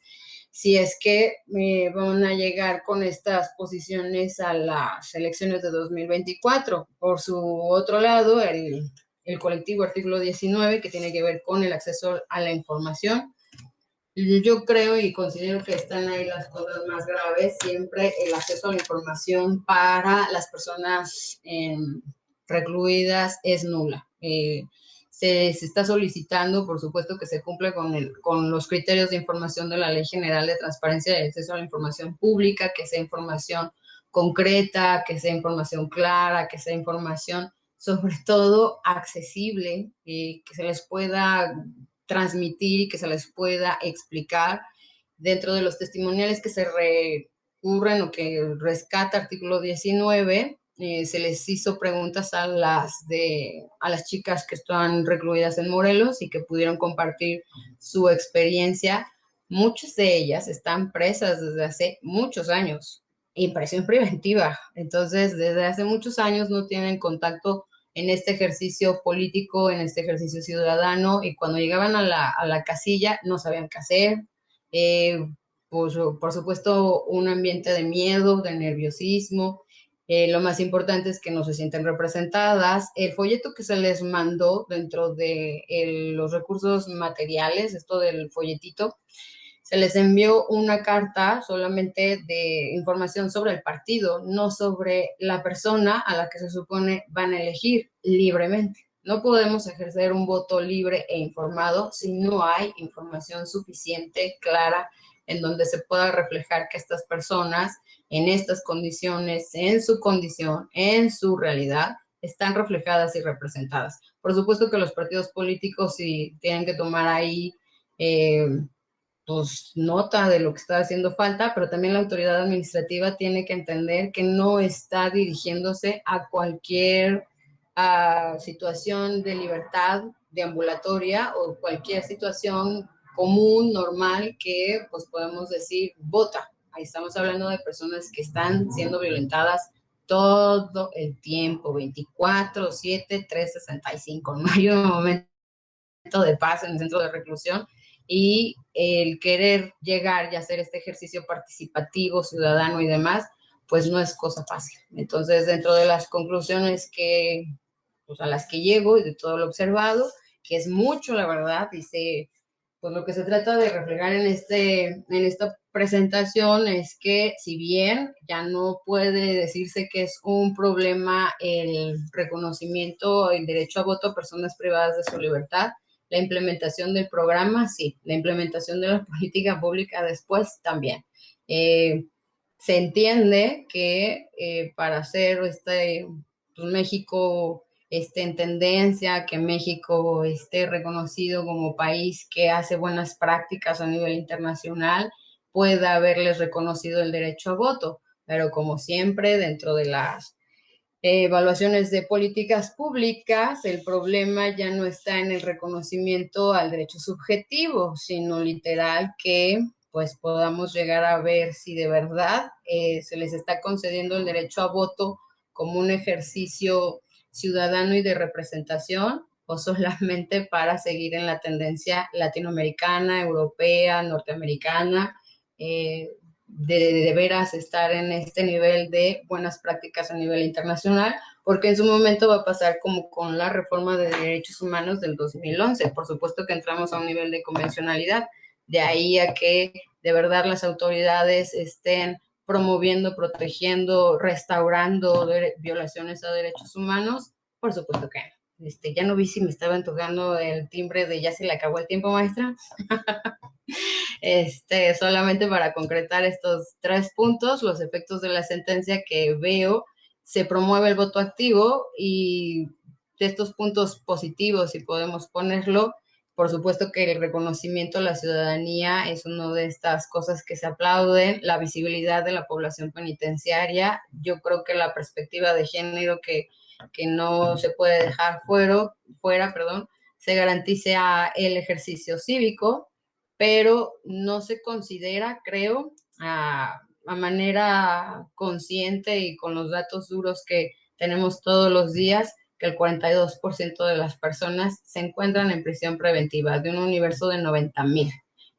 Si es que van a llegar con estas posiciones a las elecciones de 2024. Por su otro lado, el colectivo artículo 19, que tiene que ver con el acceso a la información. Yo creo y considero que están ahí las cosas más graves. Siempre el acceso a la información para las personas recluidas es nula. Se está solicitando, por supuesto, que se cumpla con los criterios de información de la Ley General de Transparencia y Acceso a la Información Pública, que sea información concreta, que sea información clara, que sea información sobre todo accesible, que se les pueda transmitir y que se les pueda explicar. Dentro de los testimoniales que se recurren o que rescata artículo 19, se les hizo preguntas a las chicas que están recluidas en Morelos y que pudieron compartir su experiencia. Muchas de ellas están presas desde hace muchos años, en prisión preventiva. Entonces, desde hace muchos años no tienen contacto en este ejercicio político, en este ejercicio ciudadano, y cuando llegaban a la casilla no sabían qué hacer. Por supuesto, un ambiente de miedo, de nerviosismo. Lo más importante es que no se sienten representadas. El folleto que se les mandó dentro de los recursos materiales, esto del folletito, se les envió una carta solamente de información sobre el partido, no sobre la persona a la que se supone van a elegir libremente. No podemos ejercer un voto libre e informado si no hay información suficiente, clara, en donde se pueda reflejar que estas personas en estas condiciones, en su condición, en su realidad, están reflejadas y representadas. Por supuesto que los partidos políticos sí tienen que tomar ahí pues nota de lo que está haciendo falta, pero también la autoridad administrativa tiene que entender que no está dirigiéndose a cualquier situación de libertad deambulatoria o cualquier situación común, normal, que pues podemos decir vota. Ahí estamos hablando de personas que están siendo violentadas todo el tiempo, 24/7, 365. No hay un momento de paz en el centro de reclusión, y el querer llegar y hacer este ejercicio participativo, ciudadano y demás, pues no es cosa fácil. Entonces, dentro de las conclusiones que, pues, a las que llego y de todo lo observado, que es mucho, la verdad, dice, pues lo que se trata de reflejar en esta presentación es que si bien ya no puede decirse que es un problema el reconocimiento, el derecho a voto a personas privadas de su libertad, la implementación del programa, sí. La implementación de la política pública después, también. Se entiende que para hacer pues, México esté en tendencia, que México esté reconocido como país que hace buenas prácticas a nivel internacional, pueda haberles reconocido el derecho a voto. Pero como siempre, dentro de las evaluaciones de políticas públicas, el problema ya no está en el reconocimiento al derecho subjetivo, sino literal que pues podamos llegar a ver si de verdad se les está concediendo el derecho a voto como un ejercicio ciudadano y de representación, o solamente para seguir en la tendencia latinoamericana, europea, norteamericana, de veras estar en este nivel de buenas prácticas a nivel internacional, porque en su momento va a pasar como con la reforma de derechos humanos del 2011. Por supuesto que entramos a un nivel de convencionalidad, de ahí a que de verdad las autoridades estén promoviendo, protegiendo, restaurando violaciones a derechos humanos. Por supuesto que ya no vi si me estaba tocando el timbre de ya se le acabó el tiempo, maestra. Solamente para concretar estos 3 puntos, los efectos de la sentencia que veo, se promueve el voto activo, y de estos puntos positivos, si podemos ponerlo, por supuesto que el reconocimiento a la ciudadanía es una de estas cosas que se aplauden, la visibilidad de la población penitenciaria. Yo creo que la perspectiva de género que no se puede dejar fuera, se garantice el ejercicio cívico, pero no se considera, creo, a manera consciente y con los datos duros que tenemos todos los días, que el 42% de las personas se encuentran en prisión preventiva, de un universo de 90,000.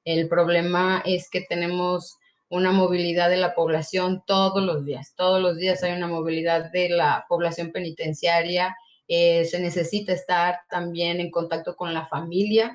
El problema es que tenemos una movilidad de la población todos los días hay una movilidad de la población penitenciaria. Se necesita estar también en contacto con la familia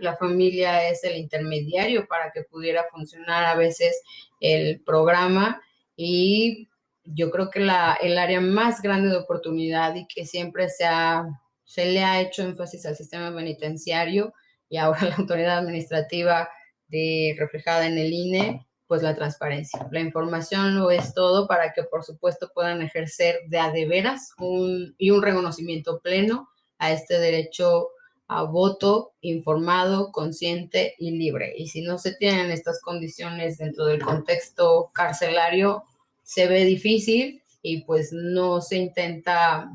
es el intermediario para que pudiera funcionar a veces el programa, y yo creo que el área más grande de oportunidad y que siempre se le ha hecho énfasis al sistema penitenciario y ahora la autoridad administrativa reflejada en el INE, pues la transparencia. La información lo es todo para que, por supuesto, puedan ejercer de veras un reconocimiento pleno a este derecho a voto informado, consciente y libre. Y si no se tienen estas condiciones dentro del contexto carcelario, se ve difícil y pues no se intenta,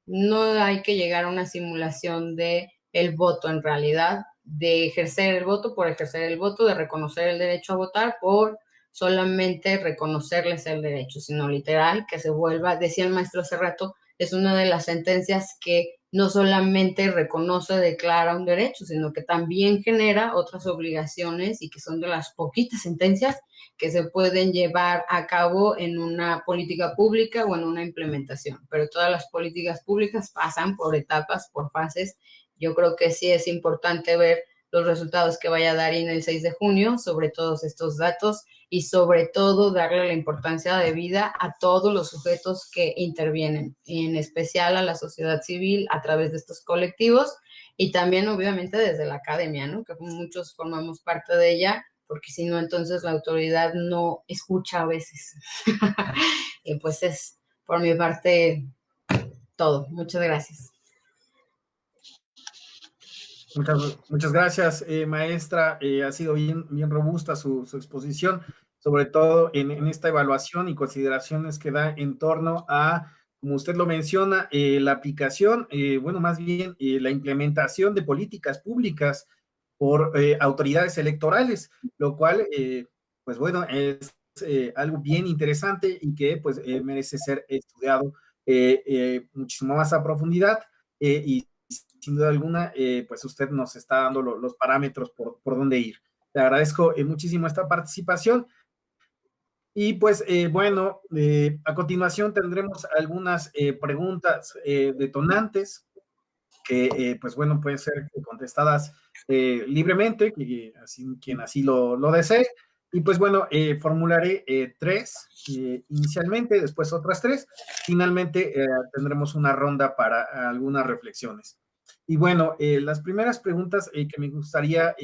no hay que llegar a una simulación de el voto en realidad, de ejercer el voto por ejercer el voto, de reconocer el derecho a votar por solamente reconocerles el derecho, sino literal que se vuelva, decía el maestro hace rato, es una de las sentencias que no solamente reconoce, declara un derecho, sino que también genera otras obligaciones, y que son de las poquitas sentencias que se pueden llevar a cabo en una política pública o en una implementación. Pero todas las políticas públicas pasan por etapas, por fases. Yo creo que sí es importante ver los resultados que vaya a dar INE el 6 de junio sobre todos estos datos y sobre todo darle la importancia de vida a todos los sujetos que intervienen, en especial a la sociedad civil a través de estos colectivos y también obviamente desde la academia, ¿no? Que muchos formamos parte de ella, porque si no, entonces la autoridad no escucha a veces. Y pues es por mi parte todo. Muchas gracias. Muchas gracias, maestra. Ha sido bien robusta su exposición, sobre todo en esta evaluación y consideraciones que da en torno a, como usted lo menciona, la aplicación, bueno, más bien la implementación de políticas públicas por autoridades electorales, lo cual, pues bueno, es algo bien interesante y que pues merece ser estudiado muchísimo más a profundidad y sin duda alguna, pues usted nos está dando los parámetros por dónde ir. Le agradezco muchísimo esta participación. Y pues bueno, a continuación tendremos algunas preguntas detonantes que pues bueno, pueden ser contestadas libremente, quien así lo desee. Y pues bueno, formularé tres inicialmente, después otras tres. Finalmente tendremos una ronda para algunas reflexiones. Y bueno, las primeras preguntas que me gustaría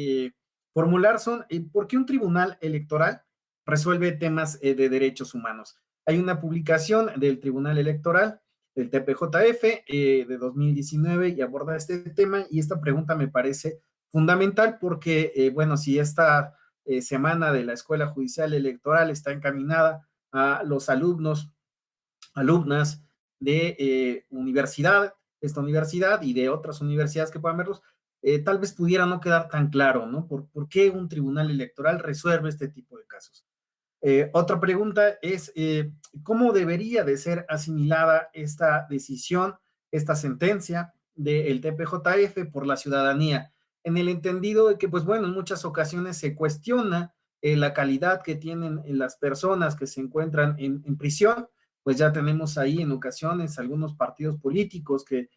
formular son, ¿por qué un tribunal electoral resuelve temas de derechos humanos? Hay una publicación del Tribunal Electoral, del TPJF, de 2019 y aborda este tema, y esta pregunta me parece fundamental porque, bueno, si esta semana de la Escuela Judicial Electoral está encaminada a los alumnas de esta universidad y de otras universidades que puedan verlos, tal vez pudiera no quedar tan claro, ¿no? ¿Por qué un tribunal electoral resuelve este tipo de casos? Otra pregunta es, ¿cómo debería de ser asimilada esta decisión, esta sentencia del TPJF por la ciudadanía? En el entendido de que, pues bueno, en muchas ocasiones se cuestiona la calidad que tienen las personas que se encuentran en prisión, pues ya tenemos ahí en ocasiones algunos partidos políticos que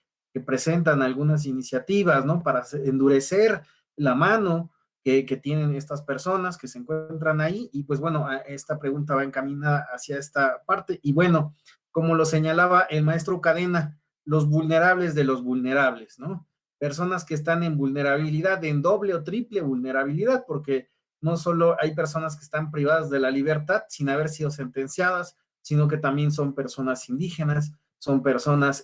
presentan algunas iniciativas, ¿no? Para endurecer la mano que tienen estas personas que se encuentran ahí, y pues bueno, esta pregunta va encaminada hacia esta parte, y bueno, como lo señalaba el maestro Cadena, los vulnerables de los vulnerables, ¿no? Personas que están en vulnerabilidad, en doble o triple vulnerabilidad, porque no solo hay personas que están privadas de la libertad sin haber sido sentenciadas, sino que también son personas indígenas, son personas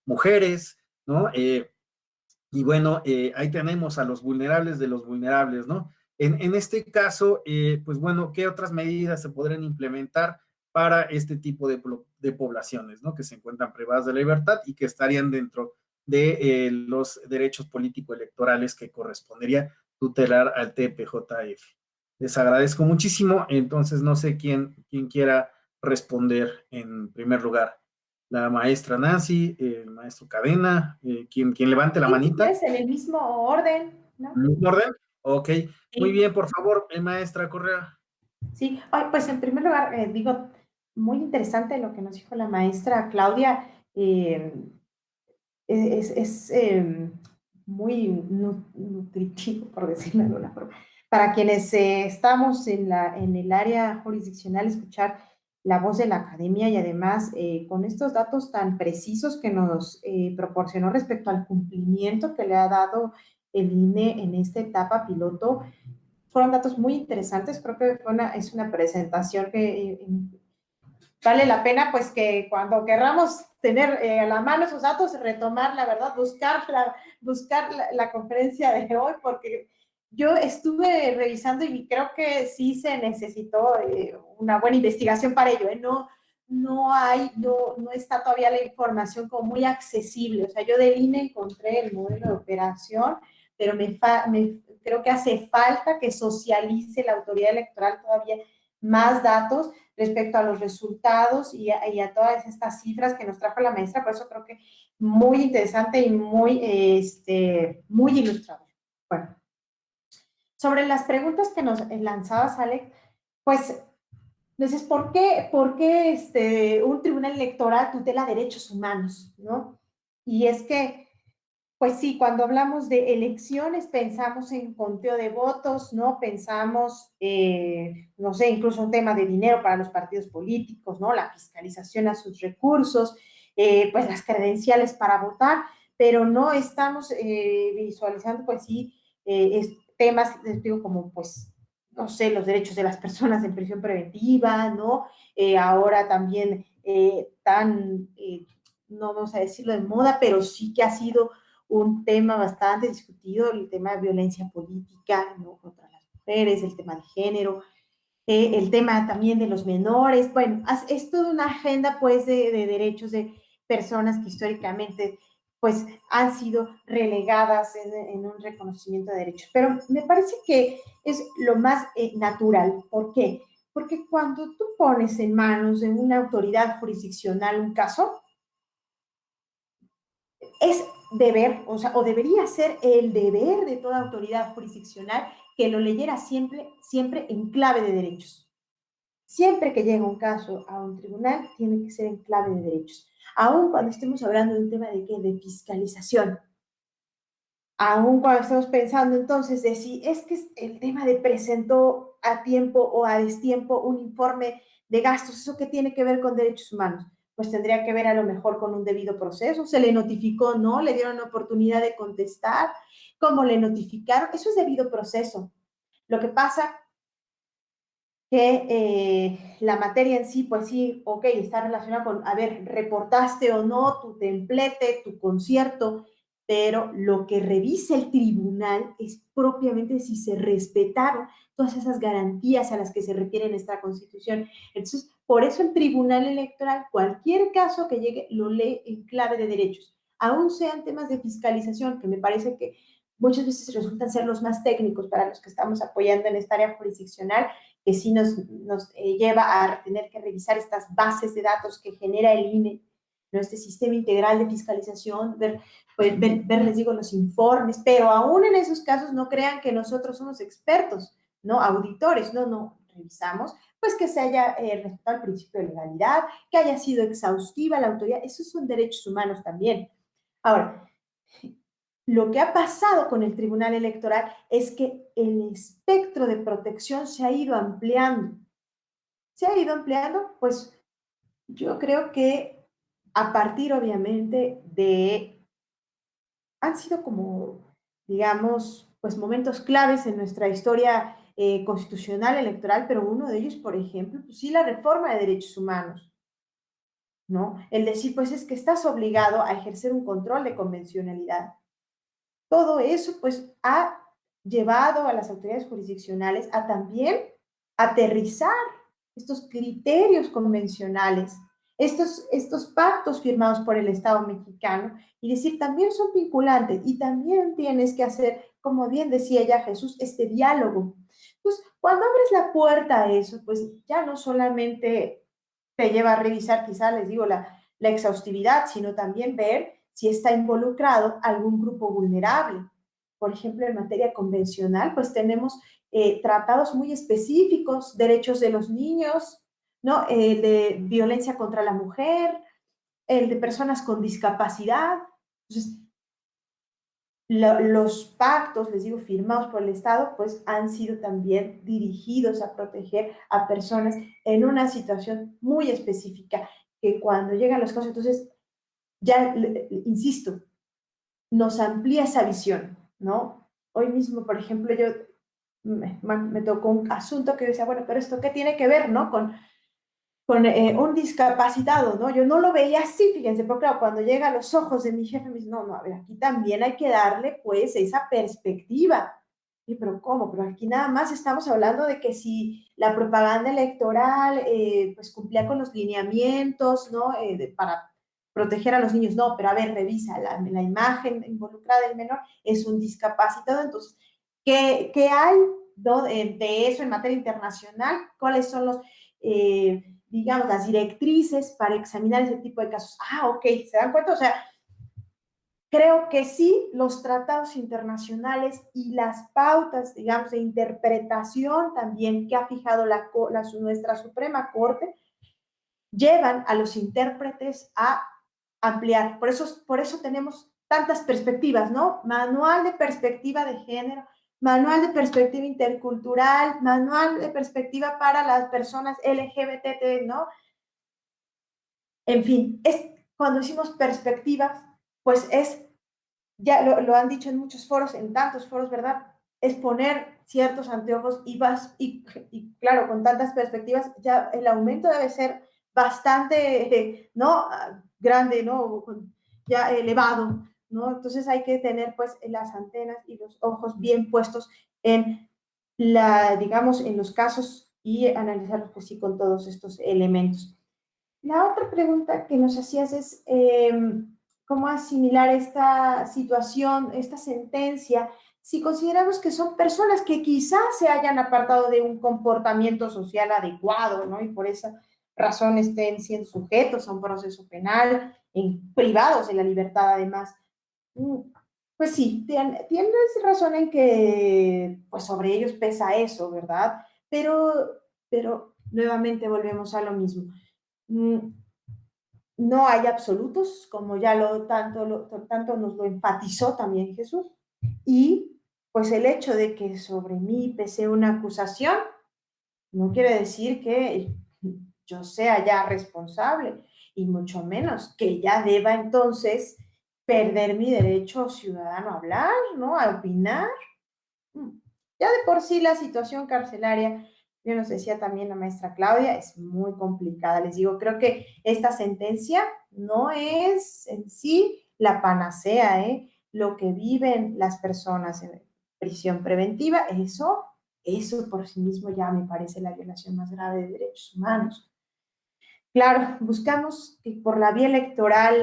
mujeres, ¿no? Y bueno, ahí tenemos a los vulnerables de los vulnerables, ¿no? En este caso, pues bueno, ¿qué otras medidas se podrían implementar para este tipo de poblaciones, ¿no? Que se encuentran privadas de la libertad y que estarían dentro de los derechos político-electorales que correspondería tutelar al TPJF. Les agradezco muchísimo, entonces no sé quién quiera responder en primer lugar. La maestra Nancy, el maestro Cadena, quien levante la manita. Sí, en el mismo orden, ¿no? ¿En el mismo orden? Ok, Sí. muy bien, por favor, maestra Correa. Sí, ay, pues en primer lugar, digo, muy interesante lo que nos dijo la maestra Claudia. Es muy nutritivo, por decirlo de alguna forma, para quienes estamos en el área jurisdiccional, escuchar la voz de la academia y además con estos datos tan precisos que nos proporcionó respecto al cumplimiento que le ha dado el INE en esta etapa piloto. Fueron datos muy interesantes, creo que es una presentación que vale la pena pues que cuando querramos tener a la mano esos datos, retomar la verdad, buscar la conferencia de hoy, porque yo estuve revisando y creo que sí se necesitó una buena investigación para ello, no está todavía la información como muy accesible, o sea, yo del INE encontré el modelo de operación, pero creo que hace falta que socialice la autoridad electoral todavía más datos respecto a los resultados y a todas estas cifras que nos trajo la maestra, por eso creo que muy interesante y muy ilustrador. Bueno, sobre las preguntas que nos lanzabas, Alex, pues, entonces, ¿por qué un tribunal electoral tutela derechos humanos, no? Y es que Pues sí, cuando hablamos de elecciones pensamos en conteo de votos, ¿no? Pensamos, no sé, incluso un tema de dinero para los partidos políticos, ¿no? La fiscalización a sus recursos, pues las credenciales para votar, pero no estamos visualizando, pues sí, temas, les digo, como, pues, no sé, los derechos de las personas en prisión preventiva, ¿no? Ahora también no vamos a decirlo de moda, pero sí que ha sido un tema bastante discutido, el tema de violencia política, ¿no? Contra las mujeres, el tema de género, el tema también de los menores. Bueno, es toda una agenda pues de derechos de personas que históricamente pues han sido relegadas en un reconocimiento de derechos. Pero me parece que es lo más natural. ¿Por qué? Porque cuando tú pones en manos de una autoridad jurisdiccional un caso, es deber, o sea, o debería ser el deber de toda autoridad jurisdiccional que lo leyera siempre en clave de derechos. Siempre que llega un caso a un tribunal, tiene que ser en clave de derechos. Aún cuando estemos hablando de un tema de, ¿qué? De fiscalización. Aún cuando estemos pensando entonces de si es que el tema de presentó a tiempo o a destiempo un informe de gastos, ¿eso qué tiene que ver con derechos humanos? Pues tendría que ver a lo mejor con un debido proceso, se le notificó, ¿no? Le dieron la oportunidad de contestar, ¿cómo le notificaron? Eso es debido proceso. Lo que pasa que la materia en sí, pues sí, ok, está relacionada con, a ver, reportaste o no tu templete, tu concierto, pero lo que revisa el tribunal es propiamente si se respetaron todas esas garantías a las que se refiere nuestra Constitución. Entonces, por eso el Tribunal Electoral, cualquier caso que llegue, lo lee en clave de derechos, aún sean temas de fiscalización, que me parece que muchas veces resultan ser los más técnicos para los que estamos apoyando en esta área jurisdiccional, que sí nos lleva a tener que revisar estas bases de datos que genera el INE, ¿no? Este sistema integral de fiscalización, pues, les digo, los informes, pero aún en esos casos no crean que nosotros somos expertos, ¿no? Auditores, no, revisamos, pues que se haya respetado el principio de legalidad, que haya sido exhaustiva la autoridad, esos son derechos humanos también. Ahora, lo que ha pasado con el Tribunal Electoral es que el espectro de protección se ha ido ampliando. Se ha ido ampliando, pues yo creo que a partir, obviamente, han sido como, digamos, pues momentos claves en nuestra historia constitucional electoral, pero uno de ellos, por ejemplo, pues sí, la reforma de derechos humanos, ¿no? El decir, pues es que estás obligado a ejercer un control de convencionalidad. Todo eso, pues, ha llevado a las autoridades jurisdiccionales a también aterrizar estos criterios convencionales, estos pactos firmados por el Estado mexicano y decir, también son vinculantes y también tienes que hacer, como bien decía ya Jesús, este diálogo. Entonces, cuando abres la puerta a eso, pues ya no solamente te lleva a revisar, quizá les digo, la exhaustividad, sino también ver si está involucrado algún grupo vulnerable. Por ejemplo, en materia convencional, pues tenemos tratados muy específicos, derechos de los niños, ¿no? El de violencia contra la mujer, el de personas con discapacidad. Entonces, los pactos, les digo, firmados por el Estado, pues han sido también dirigidos a proteger a personas en una situación muy específica, que cuando llegan los casos, entonces, ya, insisto, nos amplía esa visión, ¿no? Hoy mismo, por ejemplo, yo me tocó un asunto que yo decía, bueno, pero esto qué tiene que ver, ¿no? Con un discapacitado, ¿no? Yo no lo veía así, fíjense, porque claro, cuando llega a los ojos de mi jefe, me dice, no, a ver, aquí también hay que darle, pues, esa perspectiva. Y, pero ¿cómo? Pero aquí nada más estamos hablando de que si la propaganda electoral, pues, cumplía con los lineamientos, ¿no? Para proteger a los niños. No, pero a ver, revisa, la imagen involucrada del menor es un discapacitado, entonces, ¿qué hay, ¿no? De eso en materia internacional? ¿Cuáles son los digamos, las directrices para examinar ese tipo de casos? Ah, ok, ¿se dan cuenta? O sea, creo que sí, los tratados internacionales y las pautas, digamos, de interpretación también que ha fijado nuestra Suprema Corte, llevan a los intérpretes a ampliar. Por eso tenemos tantas perspectivas, ¿no? Manual de perspectiva de género, manual de perspectiva intercultural, manual de perspectiva para las personas LGBT, ¿no? En fin, cuando decimos perspectivas, pues ya lo han dicho en muchos foros, en tantos foros, ¿verdad? Es poner ciertos anteojos y claro, con tantas perspectivas, ya el aumento debe ser bastante, ¿no? Grande, ¿no? Ya elevado, ¿no? Entonces hay que tener pues las antenas y los ojos bien puestos en digamos, en los casos y analizarlos pues sí con todos estos elementos. La otra pregunta que nos hacías es cómo asimilar esta situación, esta sentencia, si consideramos que son personas que quizás se hayan apartado de un comportamiento social adecuado, ¿no? Y por esa razón estén siendo sujetos a un proceso penal, privados de la libertad además. Pues sí, tienes razón en que pues sobre ellos pesa eso, ¿verdad? Pero nuevamente volvemos a lo mismo. No hay absolutos, como ya tanto nos lo enfatizó también Jesús. Y pues el hecho de que sobre mí pese una acusación no quiere decir que yo sea ya responsable y mucho menos que ya deba entonces perder mi derecho ciudadano a hablar, ¿no? A opinar. Ya de por sí la situación carcelaria, yo nos decía también la maestra Claudia, es muy complicada. Les digo, creo que esta sentencia no es en sí la panacea, ¿eh? Lo que viven las personas en prisión preventiva, eso por sí mismo ya me parece la violación más grave de derechos humanos. Claro, buscamos que por la vía electoral,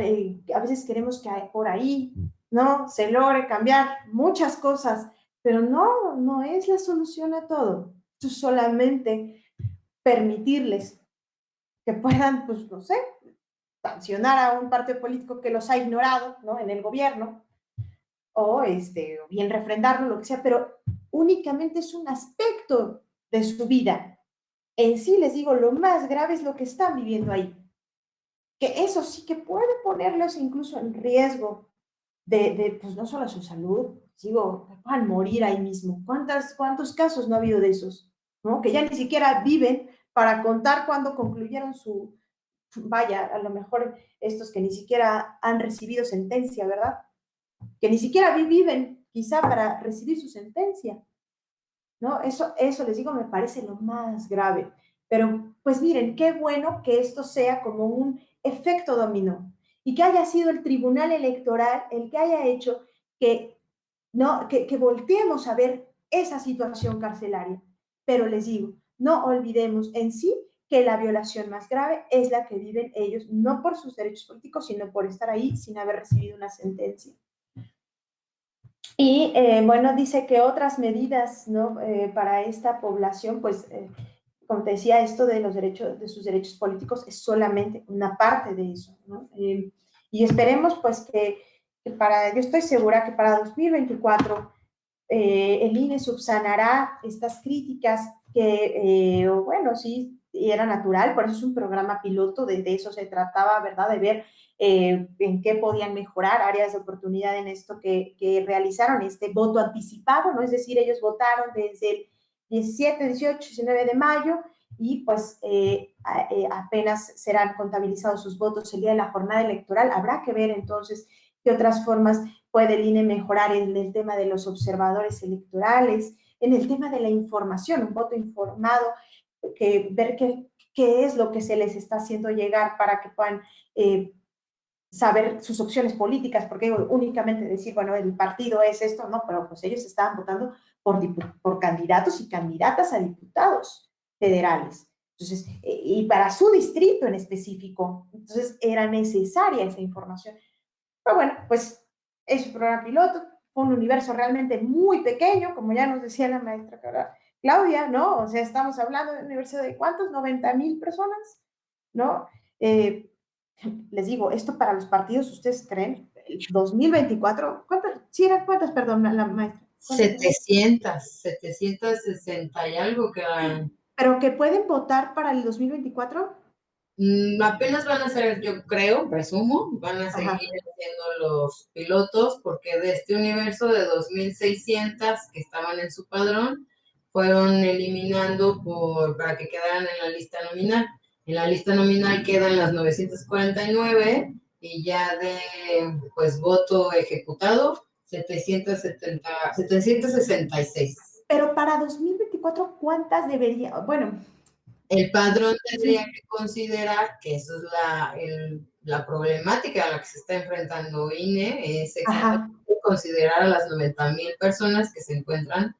a veces queremos que por ahí, ¿no? Se logre cambiar muchas cosas, pero no es la solución a todo. Tú solamente permitirles que puedan, pues, no sé, sancionar a un partido político que los ha ignorado, ¿no? En el gobierno, o bien refrendarlo, lo que sea, pero únicamente es un aspecto de su vida. En sí, les digo, lo más grave es lo que están viviendo ahí. Que eso sí que puede ponerlos incluso en riesgo pues no solo su salud, digo, que puedan morir ahí mismo. ¿Cuántos casos no ha habido de esos? ¿No? Que ya ni siquiera viven para contar cuándo concluyeron vaya, a lo mejor estos que ni siquiera han recibido sentencia, ¿verdad? Que ni siquiera viven quizá para recibir su sentencia, ¿no? Eso les digo, me parece lo más grave. Pero pues miren, qué bueno que esto sea como un efecto dominó y que haya sido el Tribunal Electoral el que haya hecho que, ¿no? que volteemos a ver esa situación carcelaria. Pero les digo, no olvidemos en sí que la violación más grave es la que viven ellos, no por sus derechos políticos, sino por estar ahí sin haber recibido una sentencia. Y bueno, dice que otras medidas, ¿no? Para esta población, pues, como te decía, esto de los derechos, de sus derechos políticos es solamente una parte de eso, ¿no? Y esperemos, pues, que yo estoy segura que para 2024 el INE subsanará estas críticas que, bueno, sí, era natural, por eso es un programa piloto, de eso se trataba, ¿verdad? De ver en qué podían mejorar áreas de oportunidad en esto que realizaron este voto anticipado, ¿no? Es decir, ellos votaron desde el 17, 18, 19 de mayo y pues apenas serán contabilizados sus votos el día de la jornada electoral. Habrá que ver entonces qué otras formas puede el INE mejorar en el tema de los observadores electorales, en el tema de la información, un voto informado, ver qué es lo que se les está haciendo llegar para que puedan saber sus opciones políticas, porque únicamente decir, bueno, el partido es esto, no, pero pues ellos estaban votando por candidatos y candidatas a diputados federales. Entonces, y para su distrito en específico. Entonces, era necesaria esa información. Pero bueno, pues es un programa piloto, fue un universo realmente muy pequeño, como ya nos decía la maestra Claudia, ¿no? O sea, estamos hablando de un universo de ¿cuántos? 90,000 personas, ¿no? Les digo, esto para los partidos, ¿ustedes creen? El 2024, ¿sí eran cuántas, perdón, la maestra? 760 y algo que ¿Pero que pueden votar para el 2024? Apenas van a ser, yo creo, presumo, van a seguir haciendo los pilotos, porque de este universo de 2.600 que estaban en su padrón, fueron eliminando para que quedaran en la lista nominal. En la lista nominal quedan las 949 y ya de pues voto ejecutado 766. Pero para 2024, ¿cuántas debería? Bueno. El padrón tendría que considerar que eso es la problemática a la que se está enfrentando INE, es exactamente considerar a las 90,000 personas que se encuentran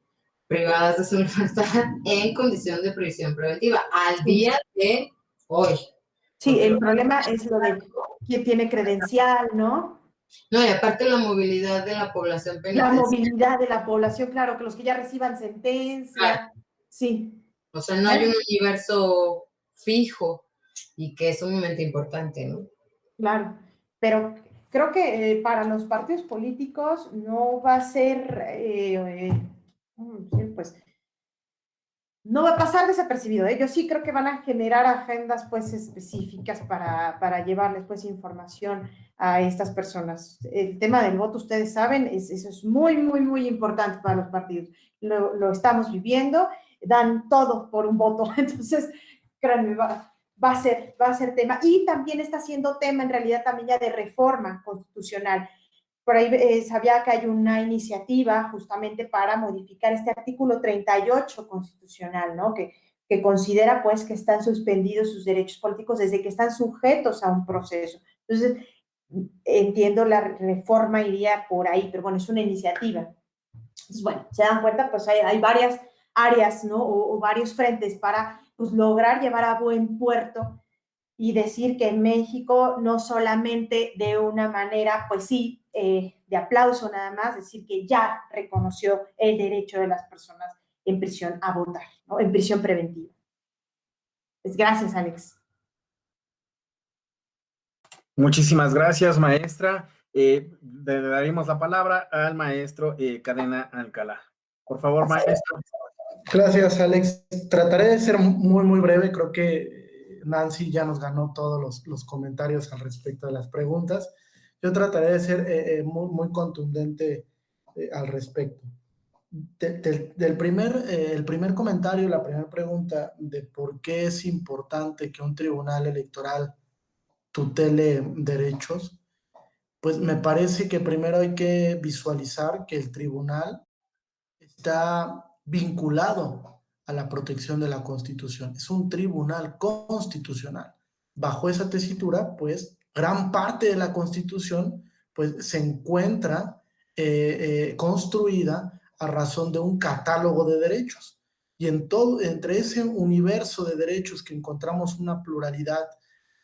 privadas de su libertad en condición de prisión preventiva al día de hoy. Sí, el problema es lo de quién tiene credencial, ¿no? No, y aparte la movilidad de la población penitenciaria. La movilidad de la población, claro, que los que ya reciban sentencia, claro. Sí. O sea, no hay un universo fijo y que es sumamente importante, ¿no? Claro, pero creo que para los partidos políticos no va a ser, pues, no va a pasar desapercibido. Yo sí creo que van a generar agendas, pues, específicas para llevarles, pues, información a estas personas. El tema del voto, ustedes saben, eso es muy, muy, muy importante para los partidos. Lo estamos viviendo, dan todo por un voto. Entonces, créanme, va a ser tema. Y también está siendo tema, en realidad, también ya de reforma constitucional. Por ahí sabía que hay una iniciativa justamente para modificar este artículo 38 constitucional, ¿no? Que considera, pues, que están suspendidos sus derechos políticos desde que están sujetos a un proceso. Entonces, entiendo la reforma iría por ahí, pero bueno, es una iniciativa. Entonces, bueno, se dan cuenta, pues hay varias áreas, ¿no? O varios frentes para, pues, lograr llevar a buen puerto y decir que en México no solamente de una manera, pues sí, de aplauso nada más, decir que ya reconoció el derecho de las personas en prisión a votar, ¿no? En prisión preventiva. Pues gracias, Alex. Muchísimas gracias, maestra. Le daremos la palabra al maestro Cadena Alcalá. Por favor, maestro. Gracias, Alex. Trataré de ser muy, muy breve. Creo que Nancy ya nos ganó todos los comentarios al respecto de las preguntas. Yo trataré de ser muy, muy contundente al respecto. El primer comentario, la primera pregunta de por qué es importante que un tribunal electoral tutele derechos, pues me parece que primero hay que visualizar que el tribunal está vinculado a la protección de la Constitución. Es un tribunal constitucional. Bajo esa tesitura, pues, gran parte de la Constitución, pues, se encuentra construida a razón de un catálogo de derechos. Y entre ese universo de derechos que encontramos una pluralidad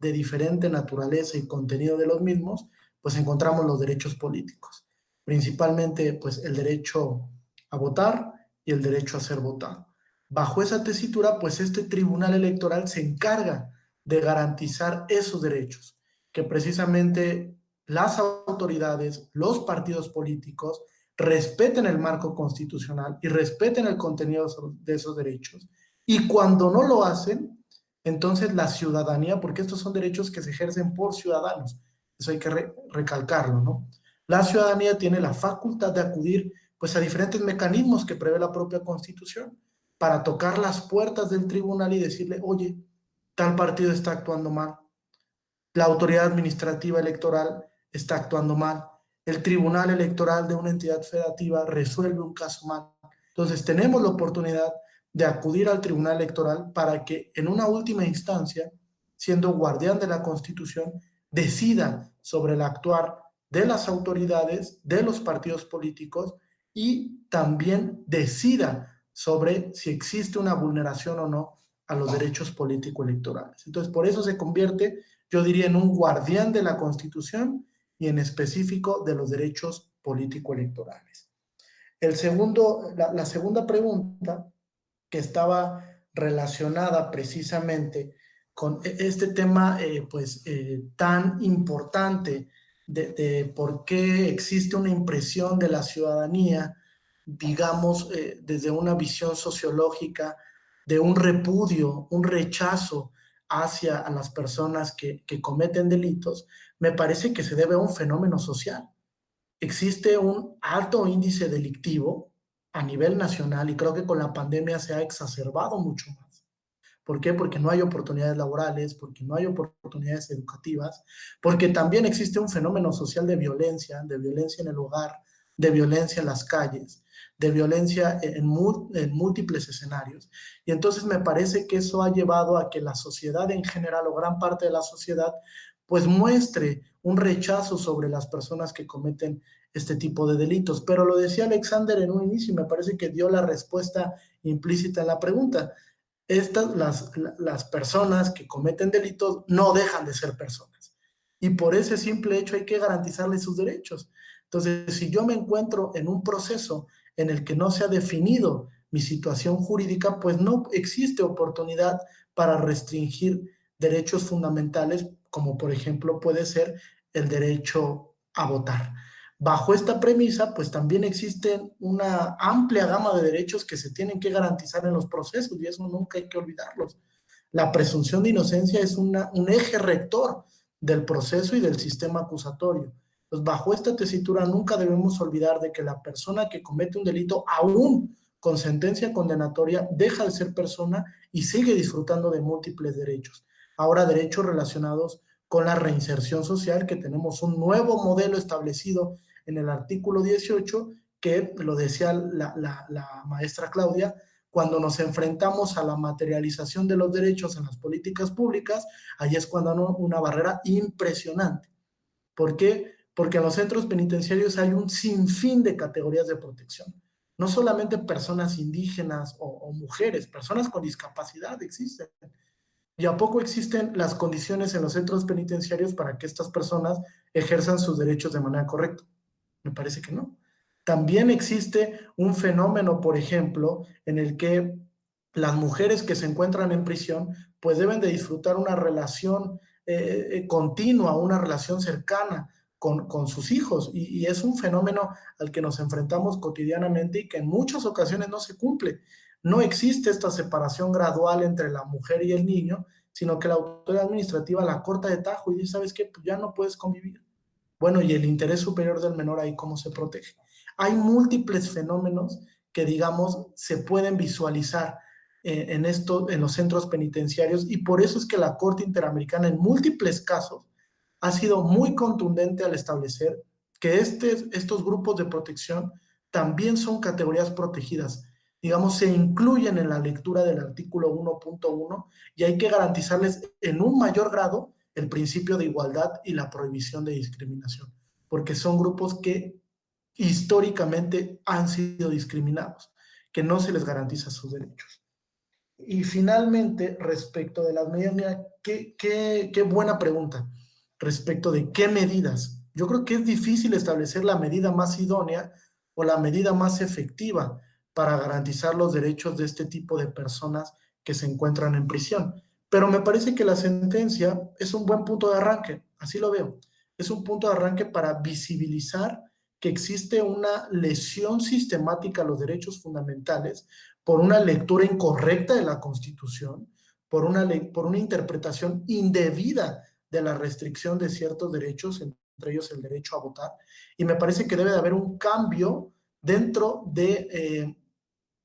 de diferente naturaleza y contenido de los mismos, pues encontramos los derechos políticos. Principalmente, pues, el derecho a votar y el derecho a ser votado. Bajo esa tesitura, pues este tribunal electoral se encarga de garantizar esos derechos, que precisamente las autoridades, los partidos políticos, respeten el marco constitucional y respeten el contenido de esos derechos. Y cuando no lo hacen, entonces la ciudadanía, porque estos son derechos que se ejercen por ciudadanos, eso hay que recalcarlo, ¿no? La ciudadanía tiene la facultad de acudir pues a diferentes mecanismos que prevé la propia Constitución para tocar las puertas del tribunal y decirle, oye, tal partido está actuando mal, la autoridad administrativa electoral está actuando mal, el tribunal electoral de una entidad federativa resuelve un caso mal. Entonces tenemos la oportunidad de acudir al tribunal electoral para que en una última instancia, siendo guardián de la Constitución, decida sobre el actuar de las autoridades, de los partidos políticos, y también decida sobre si existe una vulneración o no a los derechos político-electorales. Entonces, por eso se convierte, yo diría, en un guardián de la Constitución y en específico de los derechos político-electorales. La segunda pregunta, que estaba relacionada precisamente con este tema tan importante de por qué existe una impresión de la ciudadanía, digamos, desde una visión sociológica, de un repudio, un rechazo hacia a las personas que cometen delitos, me parece que se debe a un fenómeno social. Existe un alto índice delictivo a nivel nacional y creo que con la pandemia se ha exacerbado mucho más. ¿Por qué? Porque no hay oportunidades laborales, porque no hay oportunidades educativas, porque también existe un fenómeno social de violencia en el hogar, de violencia en las calles, de violencia en múltiples escenarios. Y entonces me parece que eso ha llevado a que la sociedad en general o gran parte de la sociedad pues muestre un rechazo sobre las personas que cometen este tipo de delitos. Pero lo decía Alexander en un inicio y me parece que dio la respuesta implícita en la pregunta. Las personas que cometen delitos no dejan de ser personas. Y por ese simple hecho hay que garantizarles sus derechos. Entonces, si yo me encuentro en un proceso en el que no se ha definido mi situación jurídica, pues no existe oportunidad para restringir derechos fundamentales, como por ejemplo puede ser el derecho a votar. Bajo esta premisa, pues también existen una amplia gama de derechos que se tienen que garantizar en los procesos y eso nunca hay que olvidarlos. La presunción de inocencia es un eje rector del proceso y del sistema acusatorio. Pues bajo esta tesitura nunca debemos olvidar de que la persona que comete un delito, aún con sentencia condenatoria, deja de ser persona y sigue disfrutando de múltiples derechos. Ahora, derechos relacionados con la reinserción social, que tenemos un nuevo modelo establecido en el artículo 18, que lo decía la maestra Claudia, cuando nos enfrentamos a la materialización de los derechos en las políticas públicas, ahí es cuando hay una barrera impresionante. ¿Por qué? Porque en los centros penitenciarios hay un sinfín de categorías de protección. No solamente personas indígenas o mujeres, personas con discapacidad existen. ¿Y a poco existen las condiciones en los centros penitenciarios para que estas personas ejerzan sus derechos de manera correcta? Me parece que no. También existe un fenómeno, por ejemplo, en el que las mujeres que se encuentran en prisión pues deben de disfrutar una relación continua, una relación cercana con sus hijos y es un fenómeno al que nos enfrentamos cotidianamente y que en muchas ocasiones no se cumple. No existe esta separación gradual entre la mujer y el niño, sino que la autoridad administrativa la corta de tajo y dice, ¿sabes qué? Pues ya no puedes convivir. Bueno, y el interés superior del menor ahí, ¿cómo se protege? Hay múltiples fenómenos que, digamos, se pueden visualizar en los centros penitenciarios y por eso es que la Corte Interamericana en múltiples casos ha sido muy contundente al establecer que estos grupos de protección también son categorías protegidas. Digamos, se incluyen en la lectura del artículo 1.1 y hay que garantizarles en un mayor grado el principio de igualdad y la prohibición de discriminación, porque son grupos que históricamente han sido discriminados, que no se les garantiza sus derechos. Y finalmente, respecto de las medidas, mira, qué buena pregunta, respecto de qué medidas. Yo creo que es difícil establecer la medida más idónea o la medida más efectiva para garantizar los derechos de este tipo de personas que se encuentran en prisión. Pero me parece que la sentencia es un buen punto de arranque, así lo veo. Es un punto de arranque para visibilizar que existe una lesión sistemática a los derechos fundamentales por una lectura incorrecta de la Constitución, por una interpretación indebida de la restricción de ciertos derechos, entre ellos el derecho a votar. Y me parece que debe de haber un cambio dentro de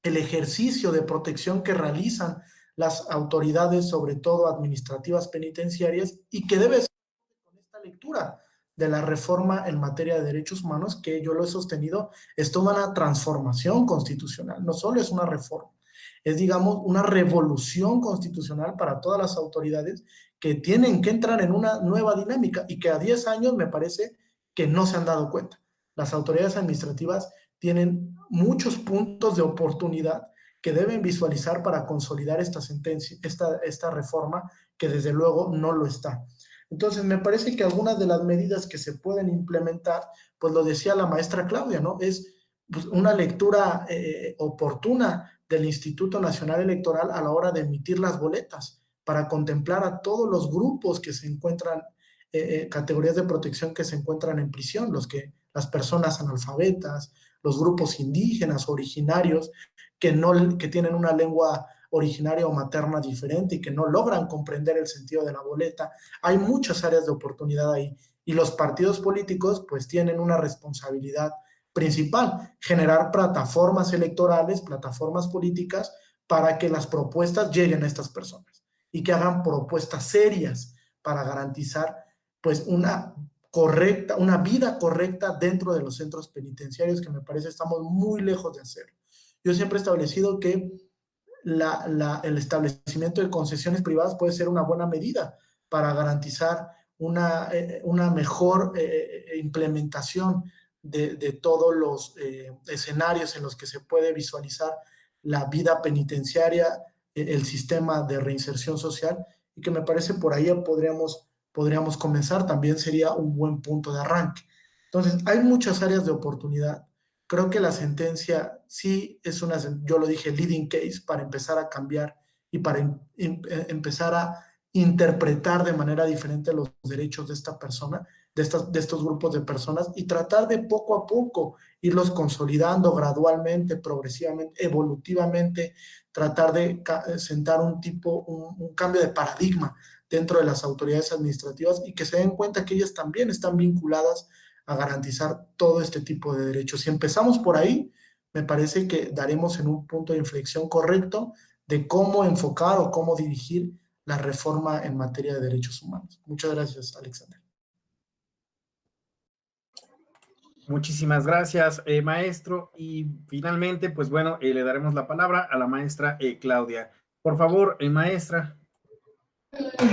el ejercicio de protección que realizan las autoridades, sobre todo administrativas penitenciarias, y que debe ser con esta lectura de la reforma en materia de derechos humanos, que yo lo he sostenido, es toda una transformación constitucional, no solo es una reforma, es, digamos, una revolución constitucional para todas las autoridades que tienen que entrar en una nueva dinámica y que a 10 años me parece que no se han dado cuenta. Las autoridades administrativas tienen muchos puntos de oportunidad que deben visualizar para consolidar esta sentencia, esta reforma, que desde luego no lo está. Entonces, me parece que algunas de las medidas que se pueden implementar, pues lo decía la maestra Claudia, ¿no? Es pues, una lectura oportuna del Instituto Nacional Electoral a la hora de emitir las boletas para contemplar a todos los grupos que se encuentran, categorías de protección que se encuentran en prisión, las personas analfabetas, los grupos indígenas originarios que tienen una lengua originaria o materna diferente y que no logran comprender el sentido de la boleta. Hay muchas áreas de oportunidad ahí y los partidos políticos pues tienen una responsabilidad principal, generar plataformas electorales, plataformas políticas para que las propuestas lleguen a estas personas y que hagan propuestas serias para garantizar pues una vida correcta dentro de los centros penitenciarios, que me parece estamos muy lejos de hacerlo. Yo siempre he establecido que el establecimiento de concesiones privadas puede ser una buena medida para garantizar una mejor implementación de todos los escenarios en los que se puede visualizar la vida penitenciaria, el sistema de reinserción social, y que me parece por ahí podríamos comenzar, también sería un buen punto de arranque. Entonces, hay muchas áreas de oportunidad. Creo que la sentencia sí es yo lo dije, leading case para empezar a cambiar y para empezar a interpretar de manera diferente los derechos de esta persona, de estos grupos de personas, y tratar de poco a poco irlos consolidando gradualmente, progresivamente, evolutivamente, tratar de sentar un cambio de paradigma dentro de las autoridades administrativas y que se den cuenta que ellas también están vinculadas a garantizar todo este tipo de derechos. Si empezamos por ahí, me parece que daremos en un punto de inflexión correcto de cómo enfocar o cómo dirigir la reforma en materia de derechos humanos. Muchas gracias, Alexander. Muchísimas gracias, maestro. Y finalmente, pues bueno, le daremos la palabra a la maestra Claudia. Por favor, maestra.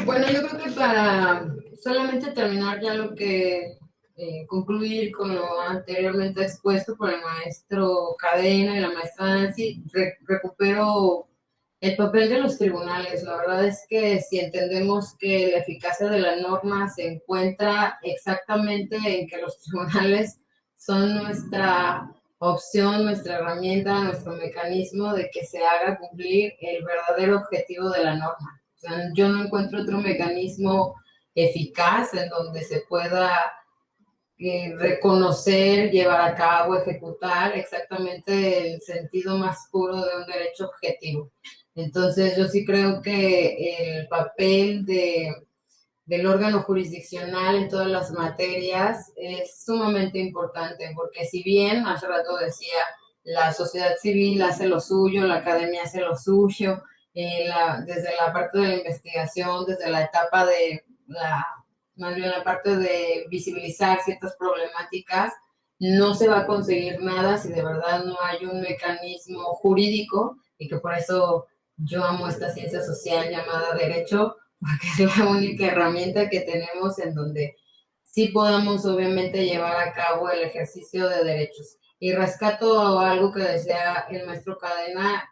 Bueno, yo creo que para solamente terminar ya lo que concluir con lo anteriormente expuesto por el maestro Cadena y la maestra Nancy, recupero el papel de los tribunales. La verdad es que si entendemos que la eficacia de la norma se encuentra exactamente en que los tribunales son nuestra opción, nuestra herramienta, nuestro mecanismo de que se haga cumplir el verdadero objetivo de la norma. O sea, yo no encuentro otro mecanismo eficaz en donde se pueda reconocer, llevar a cabo, ejecutar exactamente el sentido más puro de un derecho objetivo. Entonces, yo sí creo que el papel del órgano jurisdiccional en todas las materias es sumamente importante, porque si bien, hace rato decía, la sociedad civil hace lo suyo, la academia hace lo suyo, desde la parte de la investigación, desde la etapa de más bien la parte de visibilizar ciertas problemáticas, no se va a conseguir nada si de verdad no hay un mecanismo jurídico, y que por eso yo amo esta ciencia social llamada derecho, porque es la única herramienta que tenemos en donde sí podamos obviamente llevar a cabo el ejercicio de derechos. Y rescato algo que decía el maestro Cadena,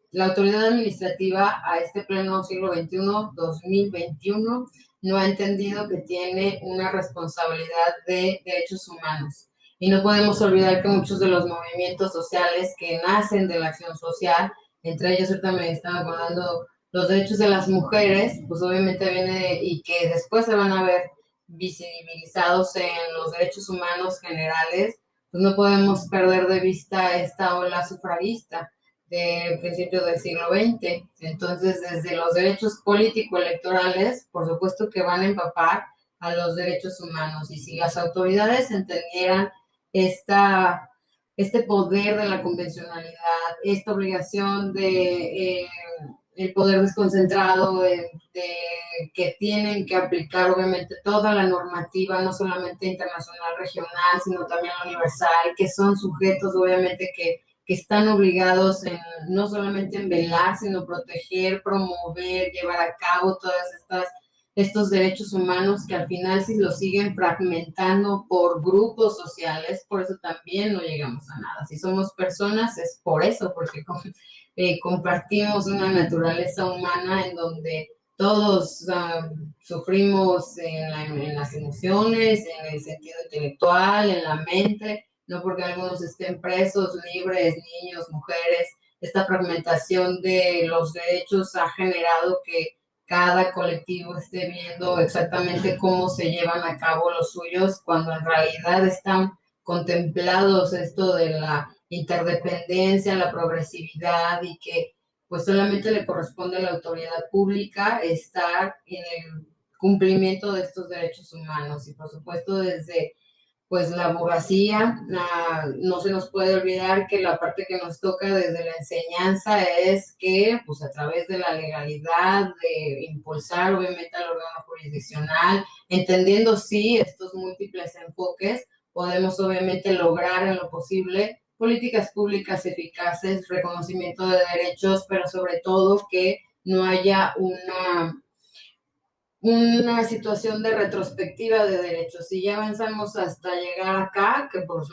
la autoridad administrativa a este pleno siglo XXI, 2021, no ha entendido que tiene una responsabilidad de derechos humanos. Y no podemos olvidar que muchos de los movimientos sociales que nacen de la acción social, entre ellos ahorita me están acordando los derechos de las mujeres, pues obviamente viene y que después se van a ver visibilizados en los derechos humanos generales, pues no podemos perder de vista esta ola sufragista de principios del siglo XX. Entonces, desde los derechos político-electorales, por supuesto que van a empapar a los derechos humanos. Y si las autoridades entendieran este poder de la convencionalidad, esta obligación de el poder desconcentrado, de que tienen que aplicar obviamente toda la normativa, no solamente internacional, regional, sino también universal, que son sujetos obviamente que están obligados no solamente en velar, sino proteger, promover, llevar a cabo estos derechos humanos, que al final si los siguen fragmentando por grupos sociales, por eso también no llegamos a nada. Si somos personas es por eso, porque compartimos una naturaleza humana en donde todos sufrimos en las emociones, en el sentido intelectual, en la mente, no porque algunos estén presos, libres, niños, mujeres. Esta fragmentación de los derechos ha generado que cada colectivo esté viendo exactamente cómo se llevan a cabo los suyos, cuando en realidad están contemplados esto de la interdependencia, la progresividad, y que pues solamente le corresponde a la autoridad pública estar en el cumplimiento de estos derechos humanos. Y por supuesto, desde pues la abogacía, no se nos puede olvidar que la parte que nos toca desde la enseñanza es que, pues a través de la legalidad, de impulsar obviamente al órgano jurisdiccional, entendiendo sí estos múltiples enfoques, podemos obviamente lograr en lo posible políticas públicas eficaces, reconocimiento de derechos, pero sobre todo que no haya una situación de retrospectiva de derechos. Si ya avanzamos hasta llegar acá, que por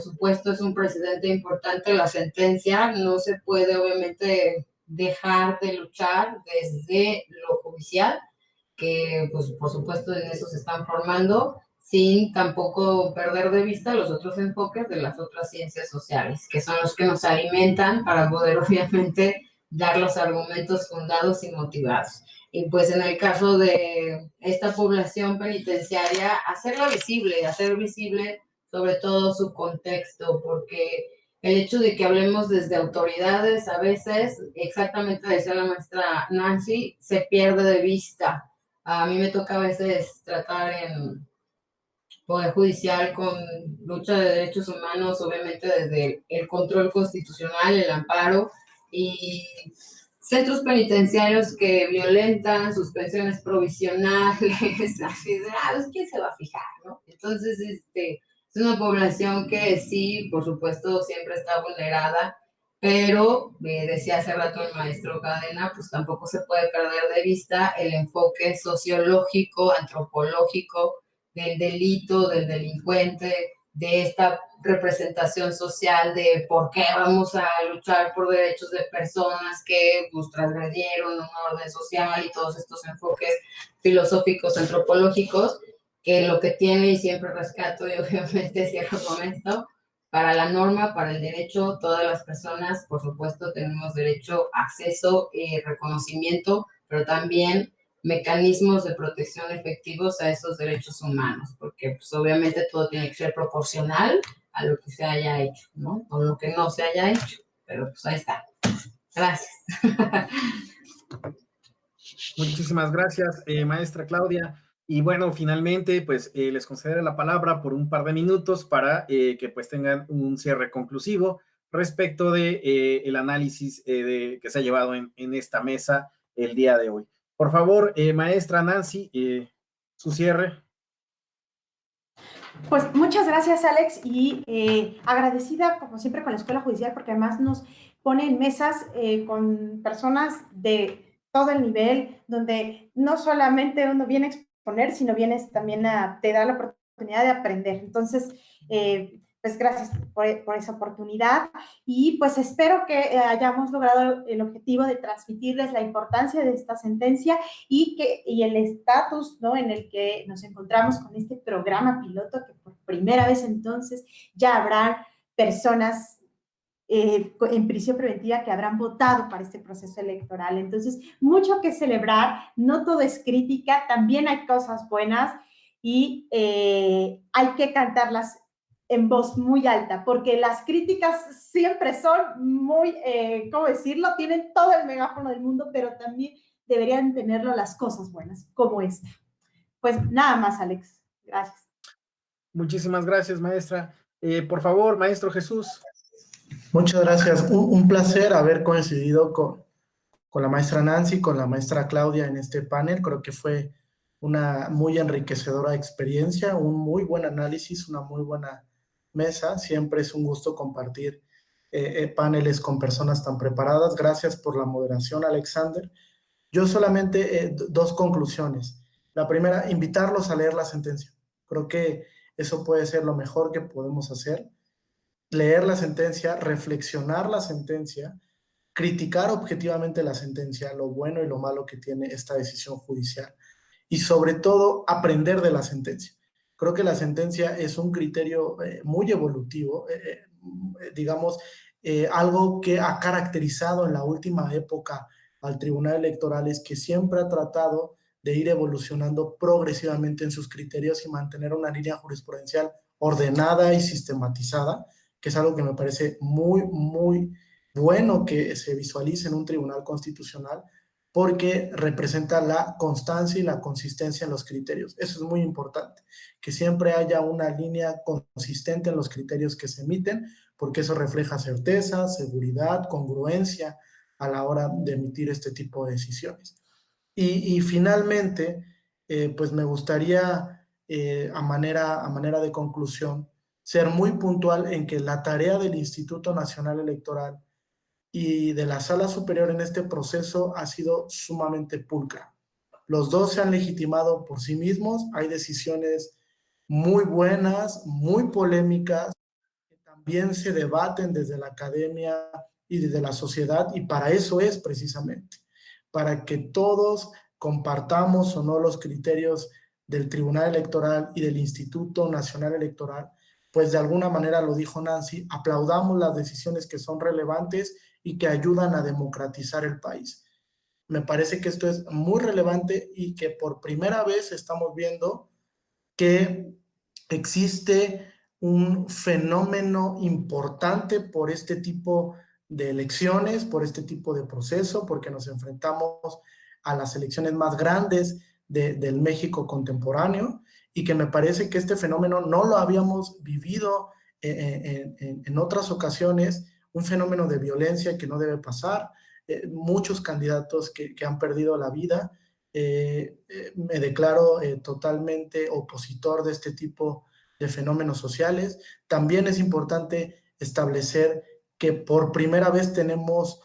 supuesto es un precedente importante, la sentencia, no se puede obviamente dejar de luchar desde lo judicial, que pues por supuesto en eso se están formando, sin tampoco perder de vista los otros enfoques de las otras ciencias sociales, que son los que nos alimentan para poder obviamente dar los argumentos fundados y motivados. Y pues en el caso de esta población penitenciaria, hacer visible sobre todo su contexto, porque el hecho de que hablemos desde autoridades, a veces, exactamente decía la maestra Nancy, se pierde de vista. A mí me toca a veces tratar en Poder Judicial con lucha de derechos humanos, obviamente desde el control constitucional, el amparo, y centros penitenciarios que violentan, suspensiones provisionales, así de, pues, ¿quién se va a fijar, no? Entonces, es una población que sí, por supuesto, siempre está vulnerada, pero decía hace rato el maestro Cadena, pues tampoco se puede perder de vista el enfoque sociológico, antropológico del delito, del delincuente, de esta representación social de por qué vamos a luchar por derechos de personas que pues, transgredieron un orden social y todos estos enfoques filosóficos, antropológicos, que lo que tiene y siempre rescato y obviamente cierro con esto, para la norma, para el derecho, todas las personas, por supuesto, tenemos derecho a acceso y reconocimiento, pero también mecanismos de protección efectivos a esos derechos humanos, porque pues obviamente todo tiene que ser proporcional a lo que se haya hecho, ¿no? O lo que no se haya hecho, pero pues ahí está. Gracias. Muchísimas gracias, maestra Claudia. Y bueno, finalmente, pues les concederé la palabra por un par de minutos para que pues tengan un cierre conclusivo respecto de el análisis que se ha llevado en esta mesa el día de hoy. Por favor, maestra Nancy, su cierre. Pues muchas gracias, Alex, y agradecida, como siempre, con la Escuela Judicial, porque además nos pone en mesas con personas de todo el nivel, donde no solamente uno viene a exponer, sino vienes también te da la oportunidad de aprender. Entonces, pues gracias por esa oportunidad y pues espero que hayamos logrado el objetivo de transmitirles la importancia de esta sentencia y el estatus, ¿no?, en el que nos encontramos con este programa piloto, que por primera vez entonces ya habrá personas en prisión preventiva que habrán votado para este proceso electoral. Entonces, mucho que celebrar, no todo es crítica, también hay cosas buenas y hay que cantarlas en voz muy alta, porque las críticas siempre son muy, ¿cómo decirlo? Tienen todo el megáfono del mundo, pero también deberían tenerlo las cosas buenas, como esta. Pues nada más, Alex. Gracias. Muchísimas gracias, maestra. Por favor, maestro Jesús. Muchas gracias. Un placer haber coincidido con la maestra Nancy, con la maestra Claudia en este panel. Creo que fue una muy enriquecedora experiencia, un muy buen análisis, una muy buena mesa. Siempre es un gusto compartir paneles con personas tan preparadas. Gracias por la moderación, Alexander. Yo solamente dos conclusiones. La primera, invitarlos a leer la sentencia. Creo que eso puede ser lo mejor que podemos hacer. Leer la sentencia, reflexionar la sentencia, criticar objetivamente la sentencia, lo bueno y lo malo que tiene esta decisión judicial y sobre todo aprender de la sentencia. Creo que la sentencia es un criterio muy evolutivo, digamos, algo que ha caracterizado en la última época al Tribunal Electoral es que siempre ha tratado de ir evolucionando progresivamente en sus criterios y mantener una línea jurisprudencial ordenada y sistematizada, que es algo que me parece muy, muy bueno que se visualice en un tribunal constitucional porque representa la constancia y la consistencia en los criterios. Eso es muy importante, que siempre haya una línea consistente en los criterios que se emiten, porque eso refleja certeza, seguridad, congruencia a la hora de emitir este tipo de decisiones. Y finalmente, pues me gustaría, a manera de conclusión, ser muy puntual en que la tarea del Instituto Nacional Electoral y de la Sala Superior en este proceso ha sido sumamente pulcra. Los dos se han legitimado por sí mismos, hay decisiones muy buenas, muy polémicas, que también se debaten desde la academia y desde la sociedad, y para eso es precisamente, para que todos compartamos o no los criterios del Tribunal Electoral y del Instituto Nacional Electoral, pues de alguna manera, lo dijo Nancy, aplaudamos las decisiones que son relevantes y que ayudan a democratizar el país. Me parece que esto es muy relevante y que por primera vez estamos viendo que existe un fenómeno importante por este tipo de elecciones, por este tipo de proceso, porque nos enfrentamos a las elecciones más grandes del México contemporáneo, y que me parece que este fenómeno no lo habíamos vivido en otras ocasiones, un fenómeno de violencia que no debe pasar, muchos candidatos que han perdido la vida. Me declaro totalmente opositor de este tipo de fenómenos sociales. También es importante establecer que por primera vez tenemos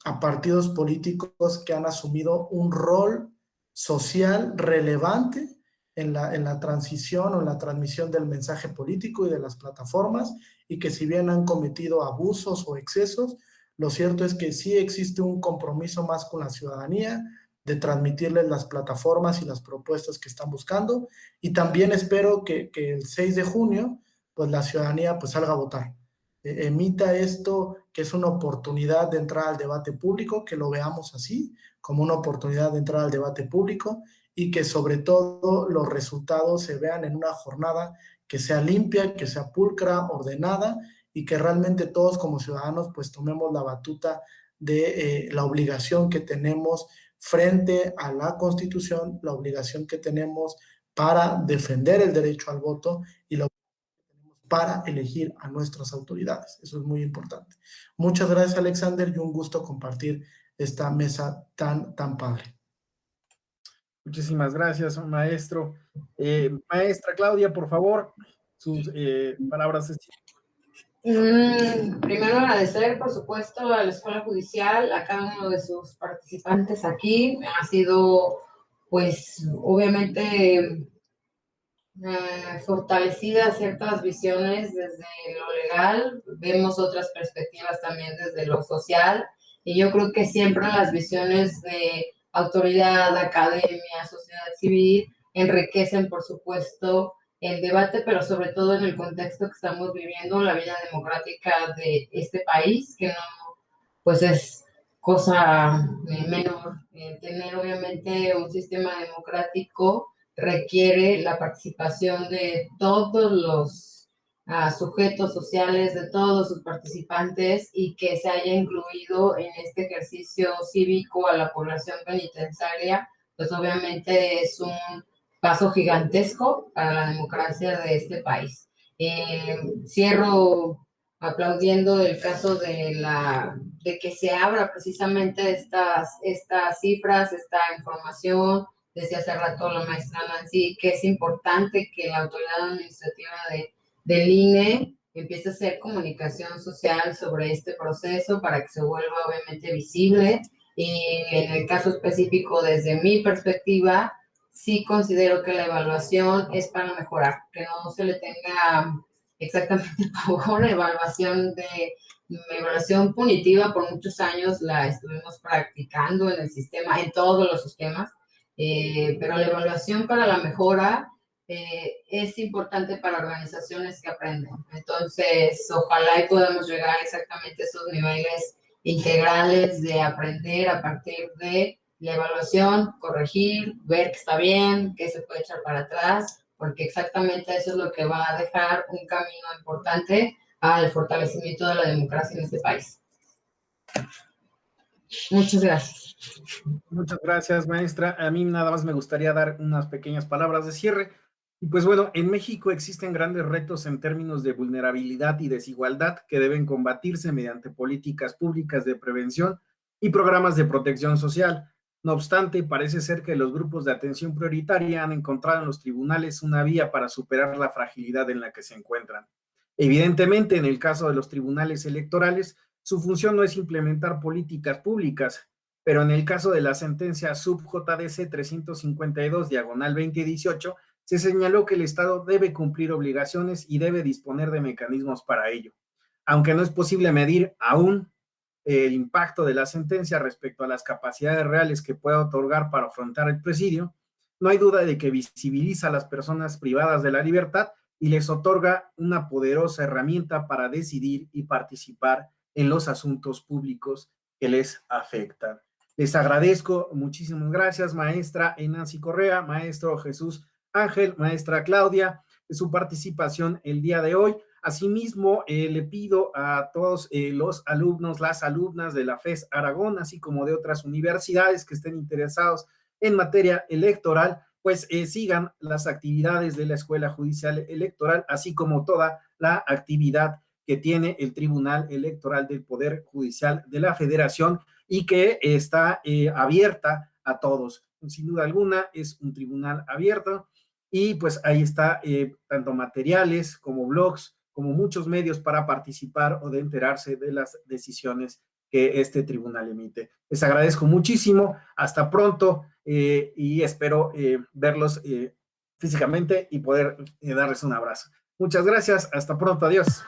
a partidos políticos que han asumido un rol social relevante en la transición o en la transmisión del mensaje político y de las plataformas, y que si bien han cometido abusos o excesos, lo cierto es que sí existe un compromiso más con la ciudadanía, de transmitirles las plataformas y las propuestas que están buscando, y también espero que el 6 de junio pues la ciudadanía pues salga a votar, emita esto que es una oportunidad de entrar al debate público, que lo veamos así, como una oportunidad de entrar al debate público, y que sobre todo los resultados se vean en una jornada que sea limpia, que sea pulcra, ordenada, y que realmente todos como ciudadanos pues tomemos la batuta de la obligación que tenemos frente a la Constitución, la obligación que tenemos para defender el derecho al voto y la para elegir a nuestras autoridades. Eso es muy importante. Muchas gracias, Alexander, y un gusto compartir esta mesa tan padre. Muchísimas gracias, maestro. Maestra Claudia, por favor, sus palabras. Primero agradecer, por supuesto, a la Escuela Judicial, a cada uno de sus participantes aquí. Ha sido, pues, obviamente, fortalecidas ciertas visiones desde lo legal. Vemos otras perspectivas también desde lo social. Y yo creo que siempre las visiones de autoridad, academia, sociedad civil enriquecen, por supuesto, el debate, pero sobre todo en el contexto que estamos viviendo, la vida democrática de este país, que no, pues es cosa menor. Tener obviamente un sistema democrático requiere la participación de todos los sujetos sociales, de todos sus participantes, y que se haya incluido en este ejercicio cívico a la población penitenciaria, pues obviamente es un paso gigantesco para la democracia de este país. Cierro aplaudiendo el caso de que se abra precisamente estas cifras, esta información. Decía hace rato la maestra Nancy que es importante que la autoridad administrativa del INE empiece a hacer comunicación social sobre este proceso para que se vuelva obviamente visible. Y en el caso específico, desde mi perspectiva, sí considero que la evaluación es para mejorar, que no se le tenga exactamente por evaluación punitiva. Por muchos años la estuvimos practicando en el sistema, en todos los sistemas, pero la evaluación para la mejora es importante para organizaciones que aprenden. Entonces, ojalá y podamos llegar exactamente a esos niveles integrales de aprender a partir de la evaluación, corregir, ver que está bien, que se puede echar para atrás, porque exactamente eso es lo que va a dejar un camino importante al fortalecimiento de la democracia en este país. Muchas gracias. Muchas gracias, maestra. A mí nada más me gustaría dar unas pequeñas palabras de cierre. Y pues bueno, en México existen grandes retos en términos de vulnerabilidad y desigualdad que deben combatirse mediante políticas públicas de prevención y programas de protección social. No obstante, parece ser que los grupos de atención prioritaria han encontrado en los tribunales una vía para superar la fragilidad en la que se encuentran. Evidentemente, en el caso de los tribunales electorales, su función no es implementar políticas públicas, pero en el caso de la sentencia sub-JDC 352/2018, se señaló que el Estado debe cumplir obligaciones y debe disponer de mecanismos para ello. Aunque no es posible medir aún el impacto de la sentencia respecto a las capacidades reales que pueda otorgar para afrontar el presidio, no hay duda de que visibiliza a las personas privadas de la libertad y les otorga una poderosa herramienta para decidir y participar en los asuntos públicos que les afectan. Les agradezco, muchísimas gracias, maestra Nancy Correa, maestro Jesús Ángel, maestra Claudia, de su participación el día de hoy. Asimismo, le pido a todos los alumnos, las alumnas de la FES Aragón, así como de otras universidades que estén interesados en materia electoral, pues sigan las actividades de la Escuela Judicial Electoral, así como toda la actividad que tiene el Tribunal Electoral del Poder Judicial de la Federación y que está abierta a todos. Sin duda alguna, es un tribunal abierto y pues ahí está tanto materiales como blogs, como muchos medios para participar o de enterarse de las decisiones que este tribunal emite. Les agradezco muchísimo, hasta pronto y espero verlos físicamente y poder darles un abrazo. Muchas gracias, hasta pronto, adiós.